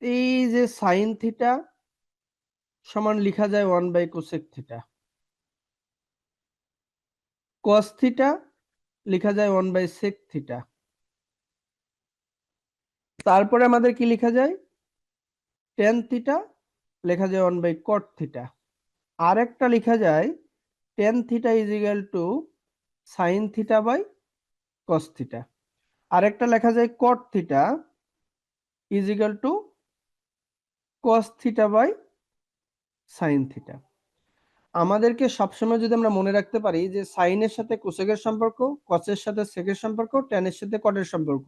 এই যে সাইন থিটা সমান লিখা যায় 1/কোসেক থিটা, কস থিটা লিখা যায় 1/সেক থিটা, তারপরে আমাদের কি লেখা যায়, টেন থিটা লেখা যায় 1/কট থিটা, আর একটা লেখা যায় tan theta is equal to sine theta by cos theta, আরেকটা লেখা যায় cot theta is equal to cos theta by sine theta. আমাদেরকে সবসময় যদি আমরা মনে রাখতে পারি যে সাইনের সাথে কোসেকের সম্পর্ক, কসের সাথে সেকের সম্পর্ক, ট্যানের সাথে কটের সম্পর্ক,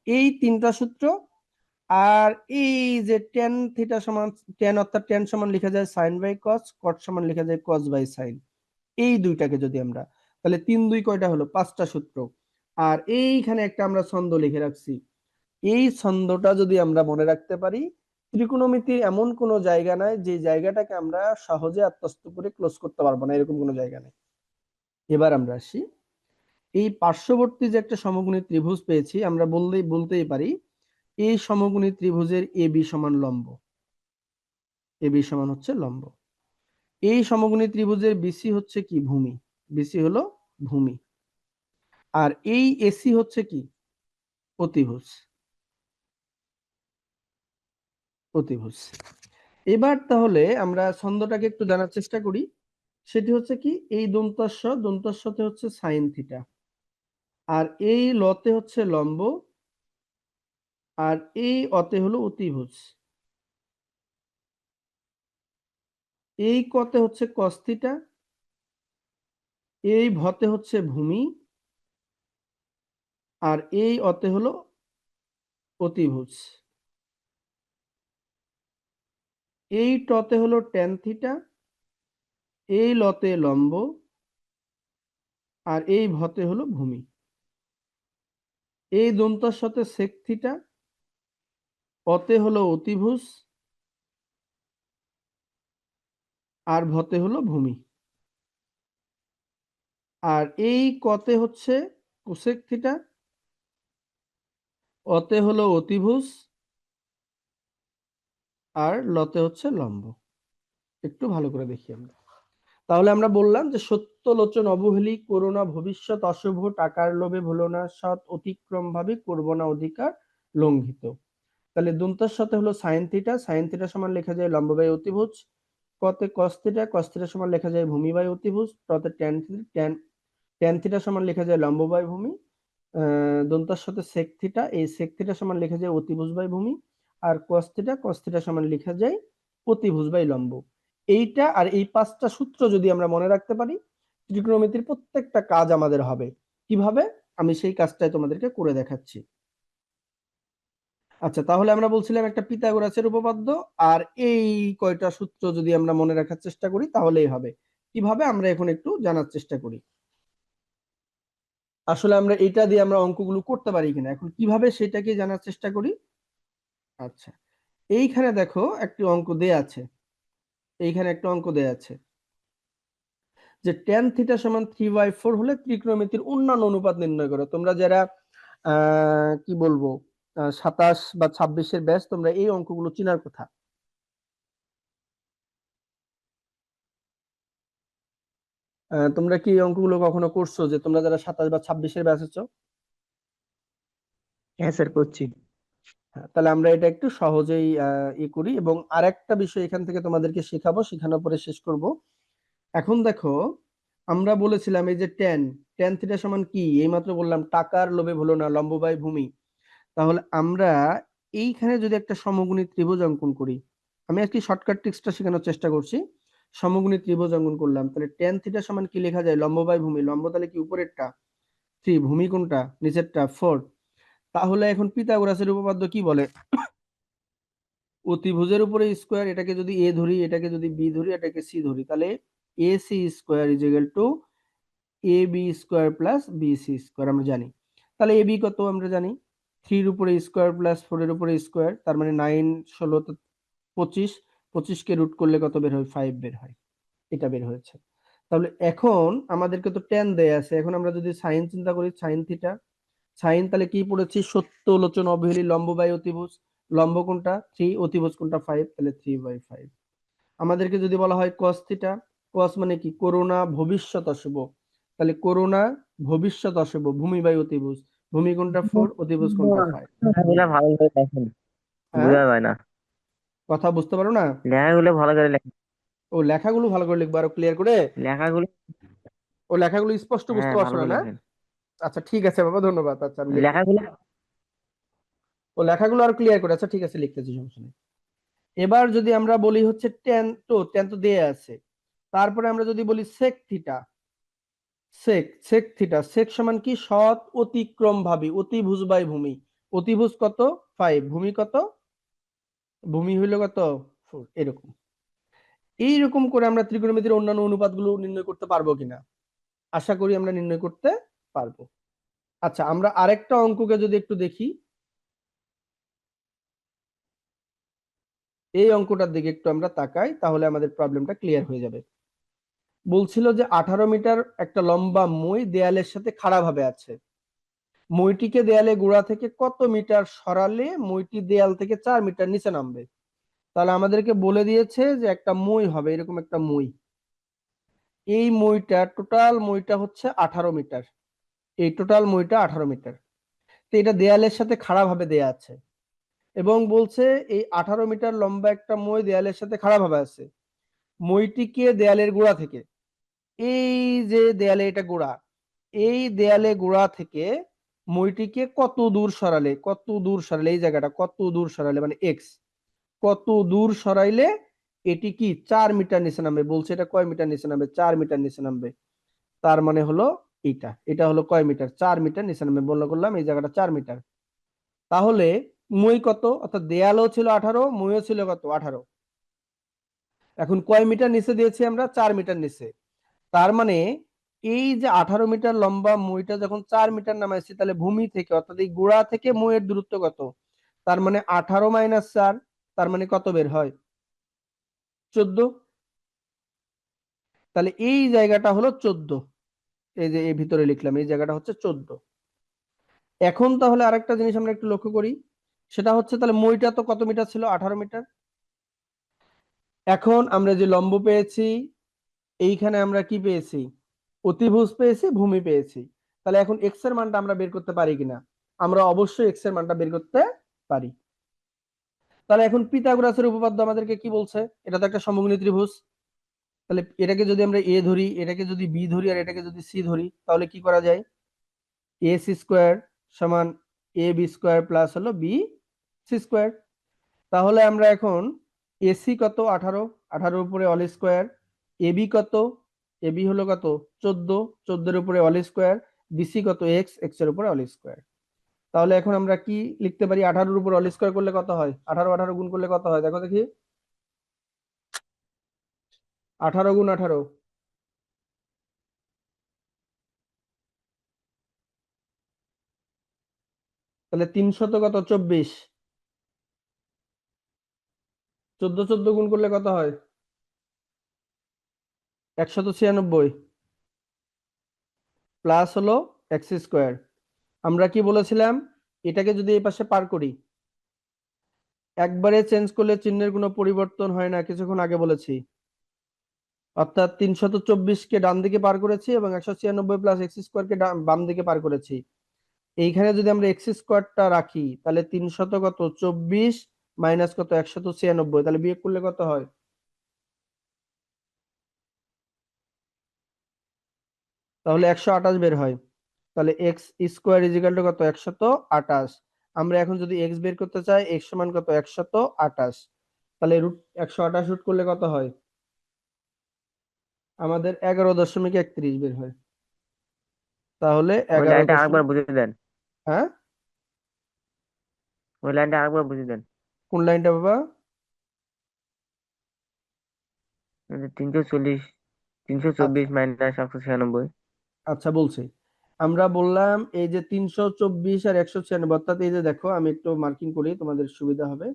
এই 3টা সূত্র, আর এই যে টেন থিটা সমান টেন অর্থাৎ টেন সমান লেখা যায় সাইন বাই কস, কট সমান লেখা যায় কস বাই সাইন, এই দুইটাকে যদি আমরা, তাহলে 3 2 কয়টা হলো, 5টা সূত্র। আর এইখানে একটা আমরা ছন্দ লিখে রাখছি, এই ছন্দটা যদি আমরা মনে রাখতে পারি, ত্রিকোণমিতির এমন কোনো জায়গা নাই যে জায়গাটাকে আমরা সহজে আত্মস্থ করে ক্লোজ করতে পারবো না, এরকম কোনো জায়গা নেই। এবার আমরা আসি, এই পার্শ্ববর্তী যে একটা সমকোণী ত্রিভুজ পেয়েছি, আমরা বলতেই পারি এই সমকোণী ত্রিভুজের এবি সমান লম্ব, এবি সমান হচ্ছে লম্ব। এই সমকোণী ত্রিভুজের বিসি হচ্ছে কি, ভূমি, বিসি হলো ভূমি, আর এই এসি হচ্ছে কি, অতিভুজ, অতিভুজ। এবার তাহলে আমরা ছন্দটাকে একটু জানার চেষ্টা করি, সেটি হচ্ছে কি, এই দন্তস্ব, দন্তস্বতে হচ্ছে সাইন থিটা, আর এই লতে হচ্ছে লম্ব, আর এই অতে হলো অতিভুজ, এই কতে হচ্ছে কস থিটা, এই ভতে হচ্ছে ভূমি, আর এই অতে হলো অতিভুজ, এই টতে হলো ট্যান থিটা, এই লতে লম্ব, আর এই ভতে হলো ভূমি, এই দন্তার সাথে সেক থিটা, অতে হলো অতিভুজ, আর ভতে হলো ভূমি, আর এই কতে হচ্ছে কোসেক থিটা, অতে হলো অতিভুজ, আর লতে হচ্ছে লম্ব। একটু ভালো করে দেখি আমরা, তাহলে আমরা বললাম যে সত্য লোচন অবহেলি করোনা, ভবিষ্যৎ অশুভ, টাকার লোভে ভুলো না সৎ, অতিক্রম ভাবে করবো না অধিকার লঙ্ঘিত। তাহলে দন্তার সাথে হলো সাইন থিটা, সাইন থিটা সমান লেখা যায় লম্ব বাই অতিভুজ, কতে কস থিটা, কস থিটা সমান লেখা যায় ভূমি বাই অতিভুজ, টতে ট্যান থিটা, ট্যান থিটা সমান লেখা যায় লম্ব বাই ভূমি, দন্তার সাথে সেক থিটা, এই সেক থিটা সমান লেখা যায় অতিভুজ বাই ভূমি, আর কস থিটা, কস থিটা সমান লেখা যায় অতিভুজ বাই লম্ব। এইটা আর এই 5টা সূত্র যদি আমরা মনে রাখতে পারি, ত্রিকোণমিতির প্রত্যেকটা কাজ আমাদের হবে। কিভাবে, আমি সেই কাজটাই তোমাদেরকে করে দেখাচ্ছি। আচ্ছা তাহলে আমরা বলছিলাম একটা পিথাগোরাসের উপপাদ্য, আর এই কয়টা সূত্র যদি আমরা মনে রাখার চেষ্টা করি তাহলেই হবে। কিভাবে, আমরা এখন একটু জানার চেষ্টা করি আসলে আমরা এটা দিয়ে আমরা অঙ্কগুলো করতে পারি কিনা, এখন কিভাবে সেটাকে জানার চেষ্টা করি। আচ্ছা এইখানে দেখো একটি অঙ্ক দেয়া আছে, এইখানে একটা অঙ্ক দেয়া আছে যে tan থিটা সমান 3/4 হলে ত্রিকোণমিতির অন্যান্য অনুপাত নির্ণয় করো। তোমরা যারা কি বলবো 27 বা 26-এর ব্যাচ, তোমরা এই অঙ্কগুলো চেনার কথা। তোমরা কি এই অঙ্কগুলো কখনো করছো, যে তোমরা যারা 27 বা 26-এর ব্যাচ আছো?
হ্যাঁ স্যার করছি।
হ্যাঁ, তাহলে আমরা এটা একটু সহজেই করি, এবং আরেকটা বিষয় এখান থেকে তোমাদেরকে শেখাবো, শেখানোর পরে শেষ করব। এখন দেখো, আমরা বলেছিলাম এই যে ট্যান, ট্যান থিটা সমান কি, এইমাত্র বললাম টাকার লোভে ভুলো না, লম্ব বাই ভূমি। তাহলে আমরা এইখানে যদি একটা সমকোণী ত্রিভুজ অঙ্কন করি, আমি আজকে শর্টকাট ট্রিক্সটা শেখানোর চেষ্টা করছি। সমকোণী ত্রিভুজ অঙ্কন করলাম, তাহলে tan থিটা সমান কি লেখা যায়? লম্ব বাই ভূমি। লম্ব তাহলে কি উপরেরটা 3, ভূমি কোনটা? নিচেরটা 4। তাহলে এখন পিথাগোরাসের উপপাদ্য কি বলে? অতিভুজের উপরে স্কোয়ার, এটাকে যদি এ ধরি, এটাকে যদি বি ধরি, এটাকে সি ধরি, তাহলে A C square is equal to A B square plus B C square আমরা জানি। তাহলে এ বি কত আমরা জানি, 3 এর উপরে স্কোয়ার প্লাস 4 এর উপরে স্কোয়ার, তার মানে 9 16 25, 25 কে রুট করলে কত বের হয়? 5 বের হয়। এটা বের হয়েছে। তাহলে এখন আমাদেরকে তো tan দেয়া আছে, এখন আমরা যদি সাইন চিন্তা করি, সাইন থিটা, সাইন তাহলে কি পড়েছি? সত্য লোচন অবহেলী লম্ব বাই অতিভুজ। লম্ব কোনটা? 3, অতিভুজ কোনটা? 5, তাহলে 3/5। আমাদেরকে যদি বলা হয় cos থিটা, cos মানে কি? করোনা ভবিষ্যৎ অশুভ, তাহলে করোনা ভবিষ্যৎ অশুভ, ভূমি বাই অতিভুজ। ভূমি কোনটা? 4, অতিভুজ কোনটা? 5।
লেখাগুলো ভালো করে লেখেন,
হ্যাঁ,
বোঝা যায় না।
কথা বুঝতে পারো না?
লেখাগুলো ভালো করে লেখেন,
ও লেখাগুলো ভালো করে লিখবো, আরো ক্লিয়ার করে।
লেখাগুলো
ও লেখাগুলো স্পষ্ট বুঝতে
হ্যাঁ
পারছো
ভালো
না
করে
না?
লেখেন,
আচ্ছা ঠিক আছে বাবা, ধন্যবাদ। আচ্ছা আমি লিখতেছি।
লেখাগুলো
ও লেখাগুলো আরো ক্লিয়ার করে, আচ্ছা ঠিক আছে লিখতেছি, সমস্যা নেই। এবার যদি আমরা বলি হচ্ছে tan তো দেয়া আছে, তারপরে আমরা যদি বলি sec theta, sec theta, sec সমান কি? সৎ অতিক্রমভাবী, অতিভুজ বাই ভূমি। অতিভুজ কত? 5, ভূমি কত? ভূমি হইলো কত? 4। এরকম এইরকম করে আমরা ত্রিকোণমিতির অন্যান্য অনুপাতগুলো নির্ণয় করতে পারবো কিনা? আশা করি আমরা নির্ণয় করতে পারবো। আচ্ছা আমরা আরেকটা অঙ্ককে যদি একটু দেখি, এই অঙ্কটার দিকে একটু আমরা তাকাই, তাহলে আমাদের প্রবলেমটা ক্লিয়ার হয়ে যাবে। বলছিল যে 18 মিটার একটা লম্বা মই দেয়ালের সাথে খাড়া ভাবে আছে। মইটিকে দেয়ালে গোড়া থেকে কত মিটার সরালে মইটি দেয়াল থেকে 4 মিটার নিচে নামবে? তাহলে আমাদেরকে বলে দিয়েছে যে একটা মই হবে, এরকম একটা মই। এই মইটা, টোটাল মইটা হচ্ছে 18 মিটার। এই টোটাল মইটা 18 মিটার। তো এটা দেয়ালের সাথে খাড়া ভাবে দেয়া আছে এবং বলছে এই 18 মিটার লম্বা একটা মই দেয়ালের সাথে খাড়া ভাবে আছে। মইটিকে দেয়ালের গোড়া থেকে, এই যে দেয়ালে এটা গোড়া, এই দেয়ালে গোড়া থেকে মইটিকে কত দূর সরালে, কত দূর সরালে, এই জায়গাটা কত দূর সরালে মানে এক্স, কত দূর সরাইলে এটি কি 4 মিটার নিচে নামবে? বলছে এটা কয় মিটার নিচে নামবে? 4 মিটার নিচে নামবে। তার মানে হলো এটা হলো কয় মিটার? 4 মিটার নিচে নামবে। বললো করলাম এই জায়গাটা 4 মিটার। তাহলে মই কত? অর্থাৎ দেয়ালও ছিল 18, মইও ছিল কত? 18। এখন কয় মিটার নিচে দিয়েছি আমরা? 4 মিটার নিচে। তার মানে এই যে 18 মিটার লম্বা মইটা যখন 4 মিটার নামাইছি, তাহলে ভূমি থেকে অর্থাৎ এই গোড়া থেকে মইয়ের দূরত্ব কত? তার মানে 18 মাইনাস 4, তার মানে কত বের হয়? 14। তাহলে এই জায়গাটা হলো 14, এই যে এই ভিতরে লিখলাম, এই জায়গাটা হচ্ছে 14। এখন তাহলে আরেকটা জিনিস আমরা একটু লক্ষ্য করি, সেটা হচ্ছে তাহলে মইটা তো কত মিটার ছিল? 18 মিটার। এখন আমরা যে লম্ব পেয়েছি, এইখানে আমরা কি পেয়েছি? অতিভুজ পেয়েছি, ভূমি পেয়েছি। তাহলে এখন এক্স এর মানটা আমরা বের করতে পারি কিনা? আমরা অবশ্যই এক্স এর মানটা বের করতে পারি। তাহলে এখন পিথাগোরাসের উপপাদ্য আমাদেরকে কি বলছে? এটা তো একটা সমকোণী ত্রিভুজ, তাহলে এটাকে যদি আমরা এ ধরি, এটাকে যদি বি ধরি, আর এটাকে যদি সি ধরি, তাহলে কি করা যায়? এ সি স্কোয়ার সমান এ বি স্কোয়ার প্লাস হলো বি সি স্কোয়ার। তাহলে আমরা এখন এসি কত? 18, 18 উপরে অল স্কোয়ার। এবি কত? এবি হলো কত? 14, 14 এর উপরে অল স্কোয়ার। বিসি কত? এক্স, এক্স এর উপরে অল স্কোয়ার। তাহলে এখন আমরা কি লিখতে পারি? 18 এর উপর অল স্কোয়ার করলে কত হয়? 18 18 গুণ করলে কত হয় দেখো দেখি। 18 গুণ 18, তাহলে 300 কত? 24। 14 14 গুণ করলে কত হয়? 196 প্লাস হলো এক্স স্কোয়ার। আমরা কি বলেছিলাম? এটাকে যদি এই পাশে পার করি, একবারে চেঞ্জ করলে চিহ্নের কোনো পরিবর্তন হয় না, কিছুক্ষণ আগে বলেছি। অর্থাৎ 324 কে ডান দিকে পার করেছি এবং 196 প্লাস এক্স স্কোয়ার কে বাম দিকে পার করেছি। এইখানে যদি আমরা এক্স স্কোয়ারটা রাখি, তাহলে 300 কত? 24 মাইনাস কত? 196, তাহলে বিয়োগ করলে কত হয়? তাহলে 128 বের হয়। তাহলে x square is equal two কত? 128। আমরা এখন যদি এক্স বের করতে চাই, এক্স সমান কত? 128। তাহলে রুট 128 রুট করলে কত হয়? আমাদের 11.31 বের হয়। তাহলে
ওই
11
লাইনটা
দশমিক,
আরেকবার বুঝিয়ে দেন,
হ্যাঁ
ওই লাইনটা আরেকবার বুঝিয়ে দেন।
কোন লাইনটা বাবা?
340,
আচ্ছা
324 মাইনাস 196।
আচ্ছা বলছি, আমরা বললাম এই যে 324 আর 196, অর্থাৎ এই যে দেখো আমি একটু মার্কিং করি তোমাদের সুবিধা হবে।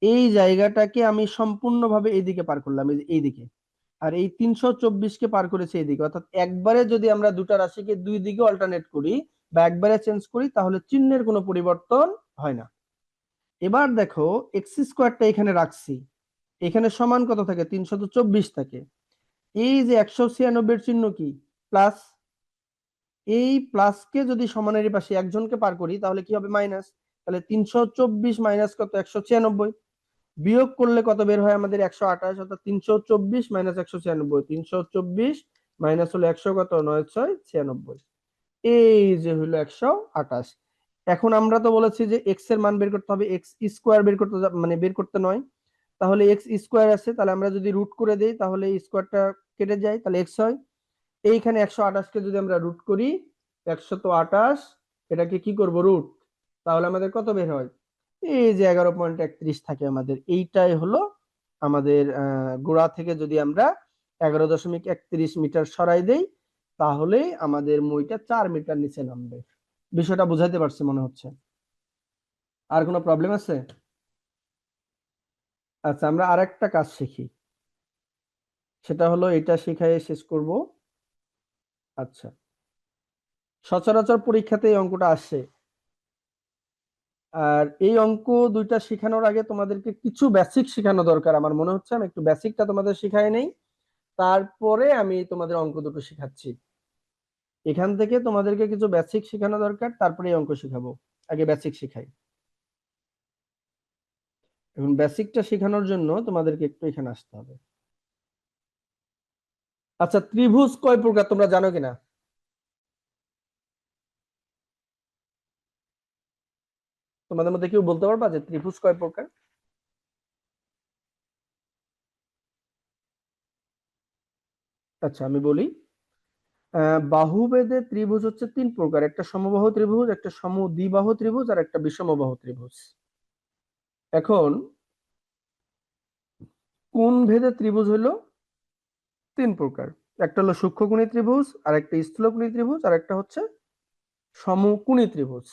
এই জায়গাটাকে আমি সম্পূর্ণভাবে এইদিকে পার করলাম, এই যে এইদিকে, আর এই 324 কে পার করেছে এইদিকে। অর্থাৎ একবারে যদি আমরা দুটা রাশিকে দুই দিকে অল্টারনেট করি বা একবারে চেঞ্জ করি তাহলে চিহ্নের কোনো পরিবর্তন হয় না। এবার দেখো এক্স স্কোয়ারটা এখানে রাখছি, এখানে সমান কত থাকে? 324 থাকে। এই যে 196 চিহ্ন কি? প্লাস। এই প্লাসকে যদি সমানের পাশে একজনকে পার করি তাহলে কি হবে? মাইনাস। তাহলে 324 মাইনাস কত? 196। বিয়োগ করলে কত বের হয় আমাদের? 128। অর্থাৎ 324 মাইনাস 196, 324 মাইনাস হলো 100 কত? 996। এই যে হলো 128। এখন আমরা তো বলেছি যে এক্স এর মান বের করতে হবে, এক্স স্কোয়ার বের করতে মানে বের করতে নয়। তাহলে এক্স স্কোয়ার আছে, তাহলে আমরা যদি রুট করে দেই তাহলে এই স্কোয়ারটা কেটে যায়, তাহলে এক্স হয়। এইখানে 128কে যদি আমরা রুট করি, 128, এটাকে কি করব? রুট। তাহলে আমাদের কত বের হয়? এই যে 11.31 থাকে আমাদের। এইটাই হলো আমাদের গোড়া থেকে যদি আমরা 11.31 মিটার সরাই দেই তাহলে আমাদের মইটা 4 মিটার নিচে নামবে। বিষয়টা বুঝাইতে পারছি মনে হচ্ছে? আর কোনো প্রবলেম আছে? আচ্ছা আমরা আরেকটা কাজ শিখি, সেটা হলো এটা শিখাই শেষ করব। আচ্ছা, সচরাচর পরীক্ষাতে এই অঙ্কটা আসে, আর এই অঙ্ক দুইটা শেখানোর আগে তোমাদেরকে কিছু বেসিক শেখানো দরকার আমার মনে হচ্ছে। আমি একটু বেসিকটা তোমাদের শিখাই নেই, তারপরে আমি তোমাদের অঙ্ক দুটো শেখাচ্ছি। এখান থেকে তোমাদেরকে কিছু বেসিক শেখানো দরকার, তারপরে এই অঙ্ক শেখাবো। আগে বেসিক শেখাই। এখন বেসিকটা শেখানোর জন্য তোমাদেরকে একটু এখানে আসতে হবে। আচ্ছা, ত্রিভুজ কয় প্রকার তোমরা জানো কিনা? তোমাদের মধ্যে কেউ বলতে পারবা যে ত্রিভুজ কয় প্রকার? আচ্ছা আমি বলি, বাহুভেদে ত্রিভুজ হচ্ছে 3 প্রকার। একটা সমবাহু ত্রিভুজ, একটা সমদ্বিবাহু ত্রিভুজ, আর একটা বিষমবাহু ত্রিভুজ। এখন কোণ ভেদে ত্রিভুজ হলো 3 প্রকার। একটা হলো সূক্ষ্মকোণী ত্রিভুজ, আর একটা স্থূলকোণী ত্রিভুজ, আর একটা হচ্ছে সমকোণী ত্রিভুজ।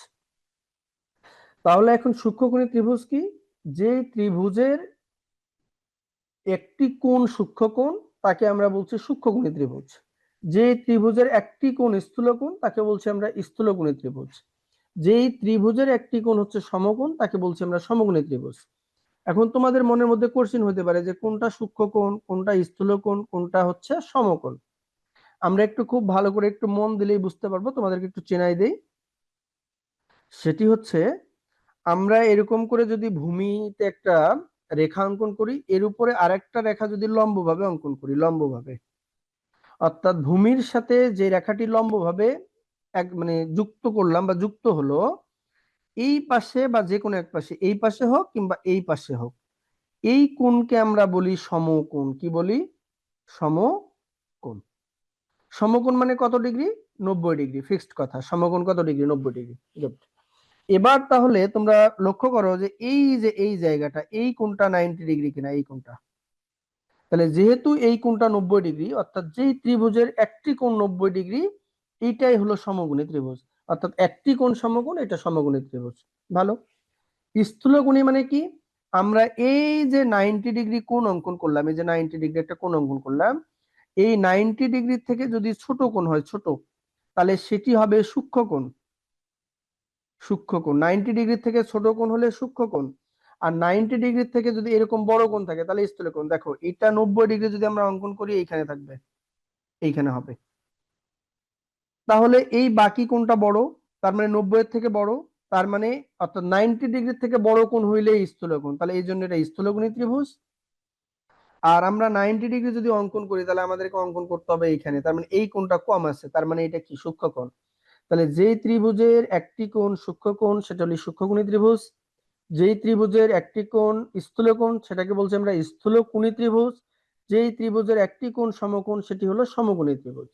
তাহলে এখন সূক্ষ্মকোণী ত্রিভুজ কি? যে ত্রিভুজের একটি কোণ সূক্ষ্মকোণ তাকে আমরা বলছি সূক্ষ্মকোণী ত্রিভুজ। যে ত্রিভুজের একটি কোণ স্থূলকোণ তাকে বলছি আমরা স্থূলকোণী ত্রিভুজ। যেই ত্রিভুজের একটি কোণ হচ্ছে সমকোণ তাকে বলছি আমরা সমকোণী ত্রিভুজ। এখন তোমাদের মনের মধ্যে কোশ্চেন হতে পারে যে কোনটা সূক্ষ্মকোণ, কোনটা স্থূলকোণ, কোনটা হচ্ছে সমকোণ। আমরা একটু খুব ভালো করে একটু মন দিলেই বুঝতে পারবো। তোমাদেরকে একটু চেনাই দেই। সেটি হচ্ছে, আমরা এরকম করে যদি ভূমিতে একটা রেখা অঙ্কন করি, এর উপরে আরেকটা রেখা যদি লম্বভাবে অঙ্কন করি, লম্বভাবে, অর্থাৎ ভূমির সাথে যে রেখাটি লম্বভাবে এক মানে যুক্ত করলাম বা যুক্ত হলো, এই পাশে বা যে কোনো এক পাশে, এই পাশে হোক কিংবা এই পাশে হোক, এই কোণকে আমরা বলি সমকোণ। কি বলি? সমকোণ। সমকোণ মানে কত ডিগ্রি? 90 ডিগ্রি। ফিক্সড কথা, সমকোণ কত ডিগ্রি? 90 ডিগ্রি। গুড। এবার তাহলে তোমরা লক্ষ্য করো যে এই জায়গাটা, এই কোণটা 90 ডিগ্রি কিনা, এই কোণটা। তাহলে যেহেতু এই কোণটা 90 ডিগ্রি, অর্থাৎ যেই ত্রিভুজের একটি কোণ 90 ডিগ্রি, এইটাই হলো সমকোণী ত্রিভুজ। অর্থাৎ একটি কোণ সমকোণ, এটা সমকোণী ত্রিভুজ। ভালো। স্থূলকোণী মানে কি? আমরা এই যে 90 ডিগ্রি কোণ অঙ্কন করলাম, এই যে 90 ডিগ্রি একটা কোণ অঙ্কন করলাম, এই 90 ডিগ্রি থেকে যদি ছোট কোণ হয়, ছোট, তাহলে সেটি হবে সূক্ষ্মকোণ। সূক্ষ্মকোণ 90 ডিগ্রি থেকে ছোট কোণ হলে সূক্ষ্মকোণ। আর 90 ডিগ্রি থেকে যদি এরকম বড় কোণ থাকে তাহলে স্থূলকোণ। দেখো এটা 90 ডিগ্রি যদি আমরা অঙ্কন করি, এইখানে থাকবে, এইখানে হবে। তাহলে এই বাকি কোণটা বড়, তার মানে 90-এর থেকে বড়, তার মানে অর্থাৎ 90 ডিগ্রি থেকে বড় কোণ হইলে স্থূলকোণ। তাহলে এই জন্য এটা স্থূলকোণী ত্রিভুজ। আর আমরা 90 ডিগ্রি যদি অঙ্কন করি তাহলে আমাদেরকে অঙ্কন করতে হবে এইখানে, তার মানে এই কোণটা কম আছে, তার মানে এটা কি? সূক্ষ্মকোণ। তাহলে যেই ত্রিভুজের একটি কোণ সূক্ষ্মকোণ সেটা হলো সূক্ষ্মকোণী ত্রিভুজ। যেই ত্রিভুজের একটি কোণ স্থূলকোণ সেটাকে বলছি আমরা স্থূলকোণী ত্রিভুজ। যেই ত্রিভুজের একটি কোণ সমকোণ সেটি হলো সমকোণী ত্রিভুজ।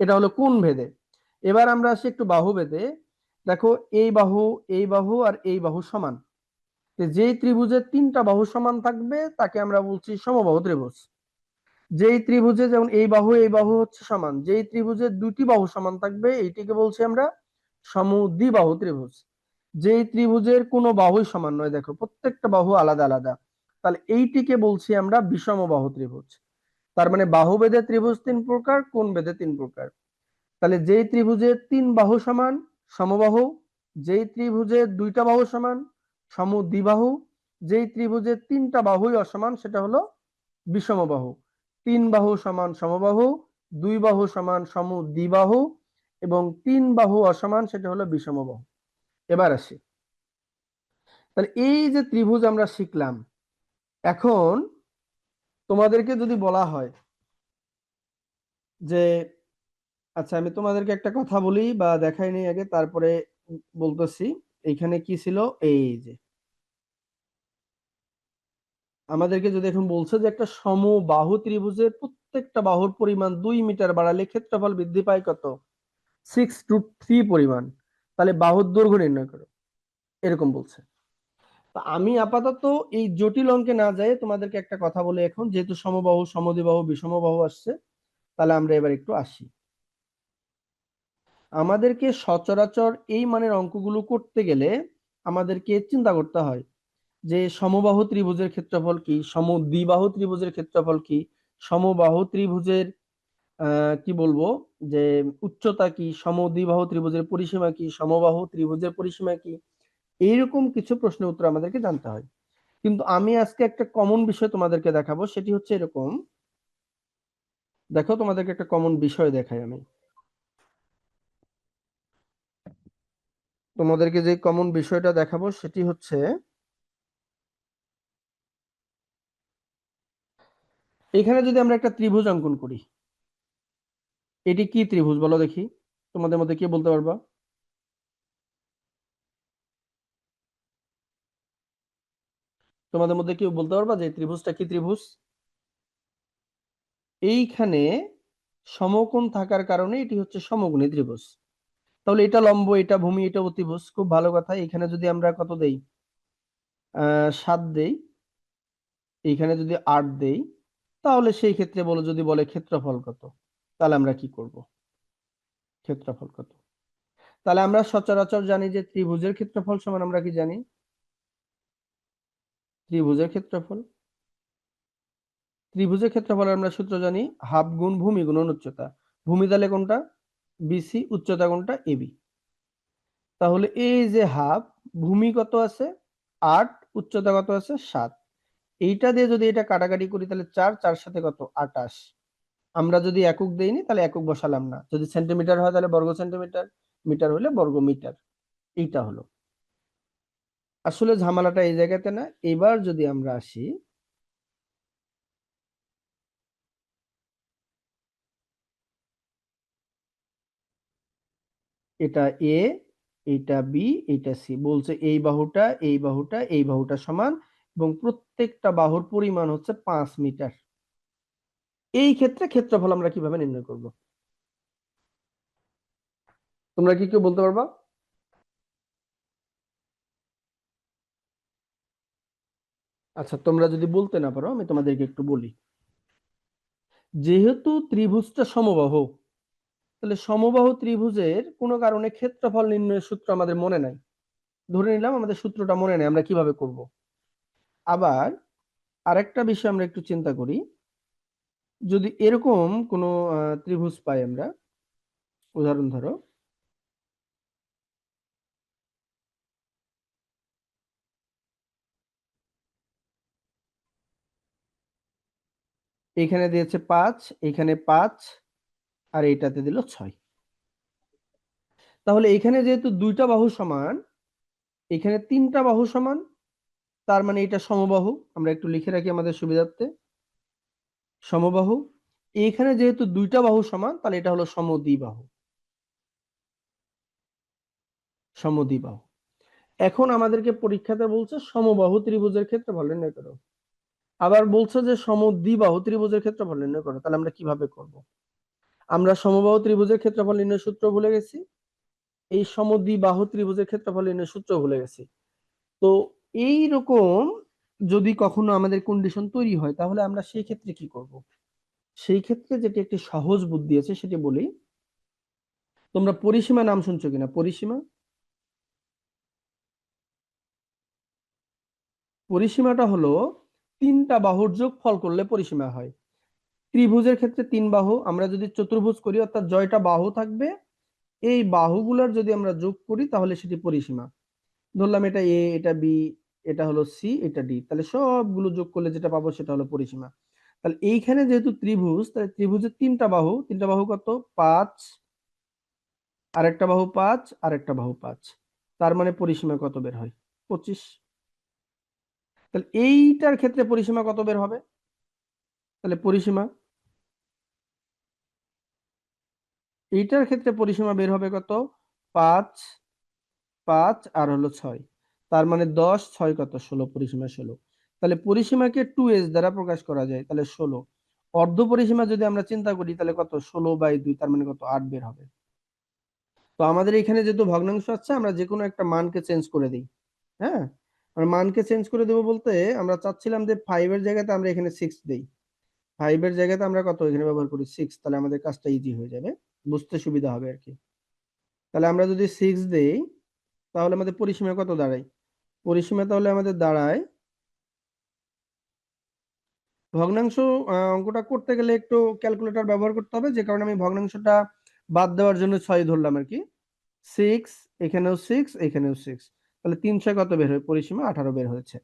এটা হলো কোণ ভেদে। এবার আমরা আসি একটু বাহু ভেদে। দেখো এই বাহু আর এই বাহু সমান। যেই ত্রিভুজের 3টা বাহু সমান থাকবে তাকে আমরা বলছি সমবাহু ত্রিভুজ। যেই ত্রিভুজে যেমন এই বাহু হচ্ছে সমান, যেই ত্রিভুজের 2টি বাহু সমান থাকবে এইটিকে বলছি আমরা সমদ্বিবাহু ত্রিভুজ। যেই ত্রিভুজের কোনো বাহুই সমান নয়, দেখো প্রত্যেকটা বাহু আলাদা আলাদা, তাহলে এইটিকে বলছি আমরা বিষমবাহু ত্রিভুজ। তার মানে বাহু ভেদে ত্রিভুজ 3 প্রকার, কোণ ভেদে 3 প্রকার। তাহলে যেই ত্রিভুজের 3 বাহু সমান সমবাহু, যেই ত্রিভুজের 2টা বাহু সমান সমদ্বিবাহু, যেই ত্রিভুজের 3টা বাহুই অসমান সেটা হলো বিষমবাহু। 3 বাহু সমান সমবাহু, 2 বাহু সমান সমদ্বিবাহু এবং 3 বাহু অসমান সেটা হলো বিষমবাহু। এবার আসি, তাহলে এই যে ত্রিভুজ আমরা শিখলাম, এখন তোমাদেরকে যদি বলা হয় যে, আচ্ছা আমি তোমাদেরকে একটা কথা বলি বা দেখাই নেই আগে, তারপরে বলতেছি। এইখানে কি ছিল, এই যে আমাদেরকে যদি এখন বলছে যে একটা সমবাহু ত্রিভুজের প্রত্যেকটা বাহুর পরিমাণ 2 মিটার বাড়ালে ক্ষেত্রফল বৃদ্ধি পায় কত, 6√3 পরিমাণ, তাহলে বাহুর দৈর্ঘ্য নির্ণয় করো, এরকম বলছে। তা আমি আপাতত এই জটিল অঙ্কে না যাই তোমাদেরকে একটা কথা বলি, এখন যেহেতু সমবাহু সমদ্বিবাহু বিষমবাহু আসছে, তাহলে আমরা এবার একটু আসি। আমাদেরকে সচরাচর এই মানের অঙ্কগুলো করতে গেলে আমাদেরকে চিন্তা করতে হয় যে সমবাহু ত্রিভুজের ক্ষেত্রফল কি, সমদ্বিবাহু ত্রিভুজের ক্ষেত্রফল কি, সমবাহু ত্রিভুজের কি বলবো যে উচ্চতা কি, সমদ্বিবাহু ত্রিভুজের পরিসীমা কি, সমবাহু ত্রিভুজের পরিসীমা কি, এইরকম কিছু প্রশ্নের উত্তর আমাদেরকে জানতে হয়। কিন্তু আমি আজকে একটা কমন বিষয় তোমাদেরকে দেখাবো, সেটি হচ্ছে এরকম। দেখো তোমাদেরকে একটা কমন বিষয় দেখাই আমি। তোমাদেরকে যে কমন বিষয়টা দেখাবো সেটি হচ্ছে, এখানে যদি আমরা একটা ত্রিভুজ অঙ্কন করি, এটি কি ত্রিভুজ বলো দেখি, তোমাদের মধ্যে কে বলতে পারবা? তোমাদের মধ্যে কেউ বলতে পারবা যে এই ত্রিভুজটা কি ত্রিভুজ? এইখানে সমকোণ থাকার কারণে এটি হচ্ছে সমকোণী ত্রিভুজ। তাহলে এটা লম্ব, এটা ভূমি, এটা অতিভুজ, খুব ভালো কথা। এখানে যদি আমরা কত দেই, 7 দেই, এইখানে যদি 8 দেই, তাহলে সেই ক্ষেত্রে যদি বলে ক্ষেত্রফল কত, তাহলে আমরা কি করব, ক্ষেত্রফল কত? তাহলে আমরা সচরাচর জানি যে ত্রিভুজের ক্ষেত্রফল সমান, আমরা কি জানি, ত্রিভুজের ক্ষেত্রফল, ত্রিভুজের ক্ষেত্রফলের আমরা সূত্র জানি হাফ গুণ ভূমি গুণন উচ্চতা। ভূমি তাহলে কোনটা, বিসি, উচ্চতা কোনটা, এবি। তাহলে এই যে হাফ, ভূমি কত আছে 8, উচ্চতা কত আছে 7, এইটা দিয়ে যদি এটা কাটাকাটি করি তাহলে 4, 4 সাথে কত 28। আমরা যদি একক দেইনি তাহলে একক বসালাম না, যদি সেন্টিমিটার হয় তাহলে বর্গ সেন্টিমিটার, মিটার হলে বর্গ মিটার। এইটা হলো আসলে ঝামেলাটা এই জায়গাতে না। এবার যদি আমরা আসি, এটা এ, এইটা বি, এইটা সি, বলছে এই বাহুটা এই বাহুটা এই বাহুটা সমান এবং প্রত্যেকটা বাহুর পরিমাণ হচ্ছে 5 মিটার। এই ক্ষেত্রে ক্ষেত্রফল আমরা কিভাবে নির্ণয় করব, তোমরা কি কেউ বলতে পারবা? আচ্ছা তোমরা যদি বলতে না পারো আমি তোমাদেরকে একটু বলি। যেহেতু ত্রিভুজটা সমবাহু, তাহলে সমবাহু ত্রিভুজের কোনো কারণে ক্ষেত্রফল নির্ণয়ের সূত্র আমাদের মনে নাই। ধরে নিলাম আমাদের সূত্রটা মনে নেই, আমরা কিভাবে করব? আবার আরেকটা বিষয় আমরা একটু চিন্তা করি, যদি এরকম কোনো ত্রিভুজ পাই আমরা, উদাহরণ ধরো এখানে দিয়েছে 5, এখানে 5 আর এইটাতে দিল 6। তাহলে এখানে যেহেতু 2টা বাহু সমান, এখানে 3টা বাহু সমান, তার মানে এটা সমবাহু। আমরা একটু লিখে রাখি আমাদের সুবিধার্থে, সমবাহু। এখানে যেহেতু 2টা বাহু সমান, তাহলে এটা হলো সমদ্বিবাহু, সমদ্বিবাহু। এখন আমাদেরকে পরীক্ষাতে বলছে সমবাহু ত্রিভুজের ক্ষেত্রফল নির্ণয় করো। আবার বলছে যে সমদ্বিবাহু ত্রিভুজের ক্ষেত্রফল নির্ণয় করো, তাহলে আমরা কিভাবে করব? আমরা সমবাহু ত্রিভুজের ক্ষেত্রফল নির্ণয় সূত্র ভুলে গেছি, এই সমদ্বিবাহু ত্রিভুজের ক্ষেত্রফল নির্ণয় সূত্র ভুলে গেছি। তো এই রকম যদি কখনো আমাদের কন্ডিশন তৈরি হয়, তাহলে আমরা সেই ক্ষেত্রে কি করব? সেই ক্ষেত্রে যেটি একটি সহজ বুদ্ধি আছে সেটি বলি। তোমরা পরিসীমা নাম শুনছো কিনা? পরিসীমা, পরিসীমাটা হলো তিনটা বাহুর যোগফল করলে পরিসীমা হয়। ত্রিভুজের ক্ষেত্রে তিন বাহু, আমরা যদি চতুর্ভুজ করি অর্থাৎ জয়টা বাহু থাকবে, এই বাহুগুলোর যদি আমরা যোগ করি তাহলে সেটি পরিসীমা। ধরলাম এটা এ, এটা বি, এটা হলো সি, এটা ডি, তাহলে সবগুলো যোগ করলে যেটা পাবো সেটা হলো পরিসীমা। তাহলে এইখানে যেহেতু ত্রিভুজ, তাহলে ত্রিভুজের তিনটা বাহু, তিনটা বাহু কত? 5, আরেকটা বাহু 5, আরেকটা বাহু 5, তার মানে পরিসীমা কত বের হয়? 25। তাহলে এইটার ক্ষেত্রে পরিসীমা কত বের হবে? তাহলে পরিসীমা, এইটার ক্ষেত্রে পরিসীমা বের হবে কত? 5, 5 আর হলো 6, তার মানে 10, 6 কত? 16, পরিসীমা 16। তাহলে পরিসীমাকে 2s দ্বারা প্রকাশ করা যায়, তাহলে 16। অর্ধ পরিসীমা যদি আমরা চিন্তা করি তাহলে কত? 16/2, তার মানে কত? 8 বের হবে। তো আমাদের এখানে যেহেতু ভগ্নাংশ আছে, আমরা যে কোনো একটা মানকে চেঞ্জ করে দিই। হ্যাঁ, আমরা মানকে চেঞ্জ করে দেবো বলতে আমরা চাচ্ছিলাম যে 5 এর জায়গাতে আমরা এখানে 6 দেই। 5 এর জায়গাতে আমরা কত এখানে ব্যবহার করি? 6, তাহলে আমাদের কাজটা ইজি হয়ে যাবে, বুঝতে সুবিধা হবে আর কি। তাহলে আমরা যদি 6 দেই তাহলে আমাদের পরিসীমা কত দাঁড়ায়? পরিসীমা তাহলে আমাদের দাঁড়ায়, ভগ্নাংশ অঙ্কটা করতে গেলে একটু ক্যালকুলেটর ব্যবহার করতে হবে, যে কারণে আমি ভগ্নাংশটা বাদ দেওয়ার জন্য 6 ধরলাম আর কি। 6, এখানেও 6, এখানেও 6, তাহলে 300 কত বের হয়? পরিসীমা 18 বের হয়েছে।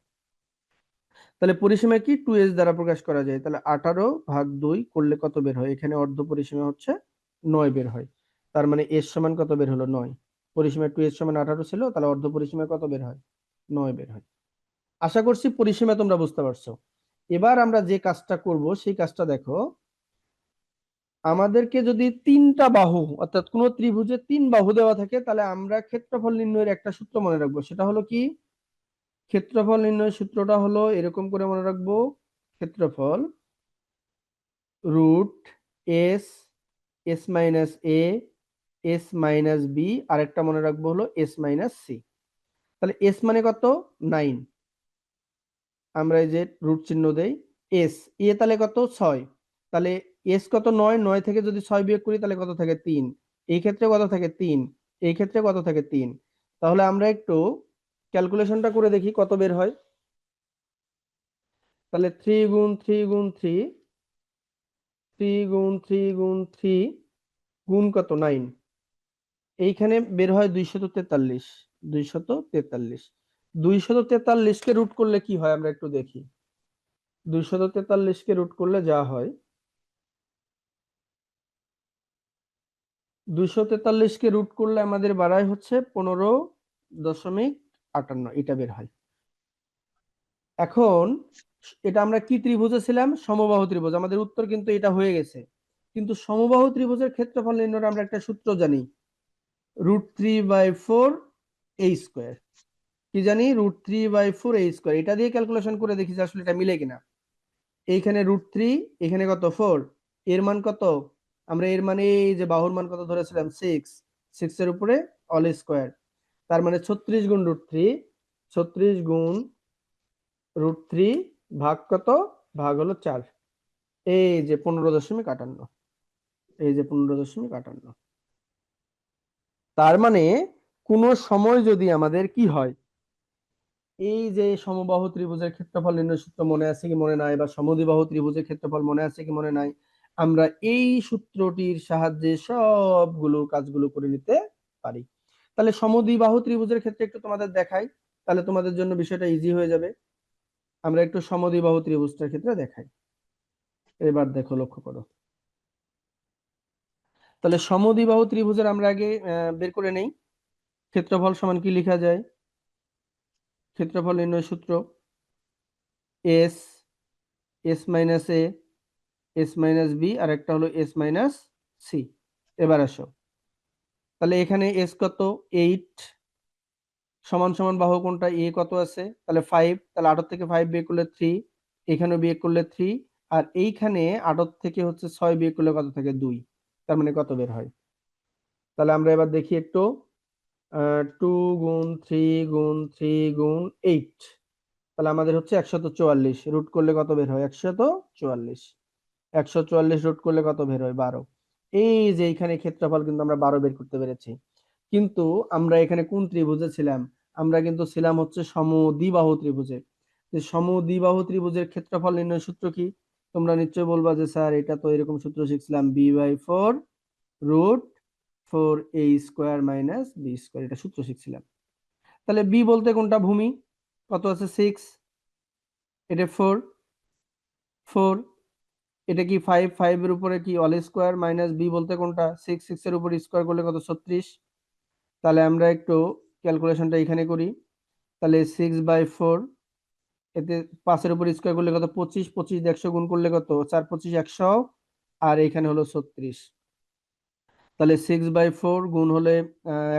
তাহলে পরিসীমা কি 2s দ্বারা প্রকাশ করা যায়, তাহলে 18/2 করলে কত বের হয়? এখানে অর্ধ পরিসীমা হচ্ছে 9 বের হয়, তার মানে s সমান কত বের হলো? 9। পরিসীমা 2s সমান 18 ছিল, তাহলে অর্ধ পরিসীমা কত বের হয়? 9 বের হয়। আশা করছি পরিসীমা তোমরা বুঝতে পারছো। এবার আমরা যে কাজটা করব সেই কাজটা দেখো। আমাদেরকে যদি তিনটা বাহু অর্থাৎ কোন ত্রিভুজে 3 বাহু দেওয়া থাকে, তাহলে আমরা ক্ষেত্রফল নির্ণয়ের একটা সূত্র মনে রাখবো, সেটা হলো কি? ক্ষেত্রফল নির্ণয়ের সূত্রটা হলো এরকম করে মনে রাখবো, ক্ষেত্রফল রুট এস, এস মাইনাস এ, এস মাইনাস বি, আরেকটা মনে রাখবো হলো এস মাইনাস সি। তাহলে এস মানে কত? 9, আমরা এই যে রুট চিহ্ন দেই। এস, এ তাহলে কত? 6, তাহলে এস কত? 9, 9 থেকে যদি 6 বিয়োগ করি তাহলে কত থাকে? 3, এই ক্ষেত্রে কত থাকে? 3, এই ক্ষেত্রে কত থাকে? 3। তাহলে আমরা একটু ক্যালকুলেশনটা করে দেখি কত বের হয়। তাহলে 3 গুণ 3 গুণ 3, 3 গুণ 3 গুণ 3 গুণ কত? 9, এইখানে বের হয় 243, 243। 243 কে রুট করলে কি হয় আমরা একটু দেখি। 243 কে রুট করলে যা হয়, 243 কে রুট করলে আমাদের বাড়ায় হচ্ছে 15.58, এটা বের হয়। এখন এটা আমরা কি ত্রিভুজে ছিলাম? সমবাহু ত্রিভুজ। আমাদের উত্তর কিন্তু এটা হয়ে গেছে, কিন্তু সমবাহু ত্রিভুজের ক্ষেত্রফল নির্ণয়ের আমরা একটা সূত্র জানি, √3/4 a স্কয়ার। কি জানি? √3/4 a স্কয়ার। এটা দিয়ে ক্যালকুলেশন করে দেখি যে আসলে এটা মিলে কিনা। এইখানে √3, এখানে কত? 4, এর মান কত? আমরা এর মানে এই যে বাহুর মান কত ধরেছিলাম? 6, 6 এর উপরে অল স্কয়ার, তার মানে 36 গুণ √3, 36 গুণ √3 ভাগ কত? ভাগ হলো 4, এই যে 15.58, এই যে 15.58। তার মানে কোন সময় যদি আমাদের কি হয়, এই যে সমবাহু ত্রিভুজের ক্ষেত্রফল নির্ণয় সূত্র মনে আছে কি মনে নাই, বা সমদ্বিবাহু ত্রিভুজের ক্ষেত্রফল মনে আছে কি মনে নাই, আমরা এই সূত্রটির সাহায্যে সবগুলো কাজগুলো করে নিতে পারি। তাহলে সমদ্বিবাহু ত্রিভুজের ক্ষেত্রে একটু তোমাদের দেখাই, তাহলে তোমাদের জন্য বিষয়টা ইজি হয়ে যাবে। আমরা একটু সমদ্বিবাহু ত্রিভুজটার ক্ষেত্রে দেখাই। এবার দেখো, লক্ষ্য করো। তাহলে সমদ্বিবাহু ত্রিভুজের আমরা আগে বের করে নেই, ক্ষেত্রফল সমান কি লেখা যায়? ক্ষেত্রফল নির্ণয় সূত্র এস, এস মাইনাস এ, এস মাইনাস বি, আর একটা হলো এস মাইনাস সি। এবার আসো, তাহলে এখানে এস কত? 8, সমান সমান বাহু কোনটা? এ কত আছে? তাহলে 5, তাহলে 8 থেকে 5 বিয়োগ করলে 3, এখানে বিয়োগ করলে 3, আর এইখানে 8 থেকে হচ্ছে 6 বিয়োগ করলে কত থাকে 2, তার মানে কত বের হয়? তাহলে আমরা এবার দেখি একটু, 2 গুণ 3 গুণ 3 গুণ 8, তাহলে আমাদের হচ্ছে 144, রুট করলে কত বের হয়? 144, 144 রুট করলে কত বের হয়? 12। এই যে এইখানে ক্ষেত্রফল কিন্তু আমরা 12 বের করতে পেরেছি। কিন্তু আমরা এখানে কোন ত্রিভুজে ছিলাম? আমরা কিন্তু ছিলাম হচ্ছে সমদ্বিবাহু ত্রিভুজে। যে সমদ্বিবাহু ত্রিভুজের ক্ষেত্রফল নির্ণয় সূত্র কি? তোমরা নিশ্চয়ই বলবা যে স্যার এটা তো এরকম সূত্র শিখছিলাম, b/4 root 4a² minus b², এটা সূত্র শিখছিলাম। তাহলে b বলতে কোনটা? ভূমি। কত আছে? 6, এটা 4, 4, এটা কি 5, 5 এর উপরে কি অল স্কয়ার, মাইনাস b বলতে কোনটা? 6, 6 এর উপর স্কয়ার করলে কত? 36। তাহলে আমরা একটু ক্যালকুলেশনটা এখানে করি। তাহলে 6/4, এতে 5 এর উপর স্কয়ার করলে কত? 25, 25 দিয়ে 100 গুণ করলে কত? 4 25 100, আর এখানে হলো 36। তাহলে 6/4 গুণ হলে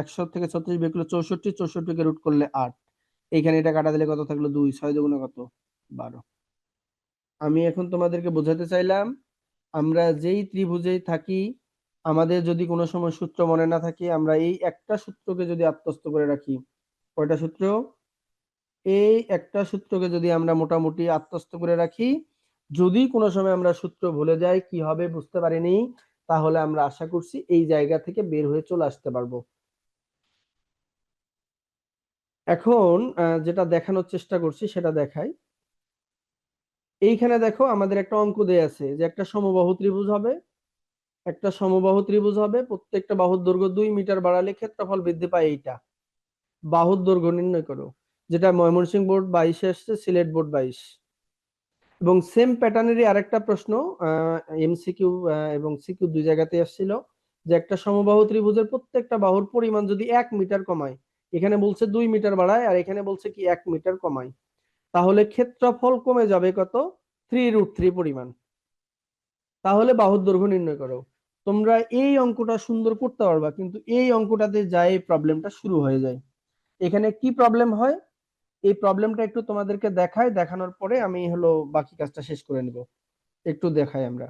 100 থেকে 36 বিয়োগ করলে 64, 64 কে রুট করলে 8, এইখানে এটা কাটা দিলে কত থাকলো? 2, 6 দুগুণে কত? 12। আমি এখন তোমাদেরকে বোঝাতে চাইলাম, আমরা যেই ত্রিভুজেই থাকি, আমাদের যদি কোনো সময় সূত্র মনে না থাকে, আমরা এই একটা সূত্রকে যদি আত্মস্থ করে রাখি, কয়টা সূত্র? এই একটা সূত্রকে যদি আমরা মোটামুটি আত্মস্থ করে রাখি, যদি কোনো সময় আমরা সূত্র ভুলে যাই, কি হবে বুঝতে পারিনি, তাহলে আমরা আশা করছি এই জায়গা থেকে বের হয়ে চলে আসতে পারবো। এখন যেটা দেখানোর চেষ্টা করছি সেটা দেখাই। এইখানে দেখো আমাদের একটা অঙ্ক দেয়া আছে যে একটা সমবাহু ত্রিভুজ হবে, একটা সমবাহু ত্রিভুজ হবে, প্রত্যেকটা বাহুর দৈর্ঘ্য 2 মিটার বাড়ালে ক্ষেত্রফল বৃদ্ধি পায় এইটা। বাহুর দৈর্ঘ্য নির্ণয় করো, যেটা ময়মনসিংহ বোর্ড 22 আসছে, সিলেট বোর্ড 22। এবং সেম প্যাটার্নেরই আরেকটা প্রশ্ন এমসিকিউ এবং সিকিউ দুই জায়গাতে আসছিল, যে একটা সমবাহু ত্রিভুজের প্রত্যেকটা বাহুর পরিমাণ যদি 1 মিটার কমায়, এখানে বলছে 2 মিটার বাড়ায় আর এখানে বলছে কি 1 মিটার কমায়, তাহলে ক্ষেত্রফল কমে যাবে কত? 3√3 পরিমাণ। তাহলে বাহুর দৈর্ঘ্য নির্ণয় করো। তোমরা এই অঙ্কটা সুন্দর করতে পারবা, কিন্তু এই অঙ্কটাতে যায় এই প্রবলেমটা শুরু হয়ে যায়। এখানে কি প্রবলেম হয়, এই প্রবলেমটা একটু তোমাদেরকে দেখাই, দেখানোর পরে আমি হলো বাকি কাজটা শেষ করে নিব। একটু দেখাই আমরা,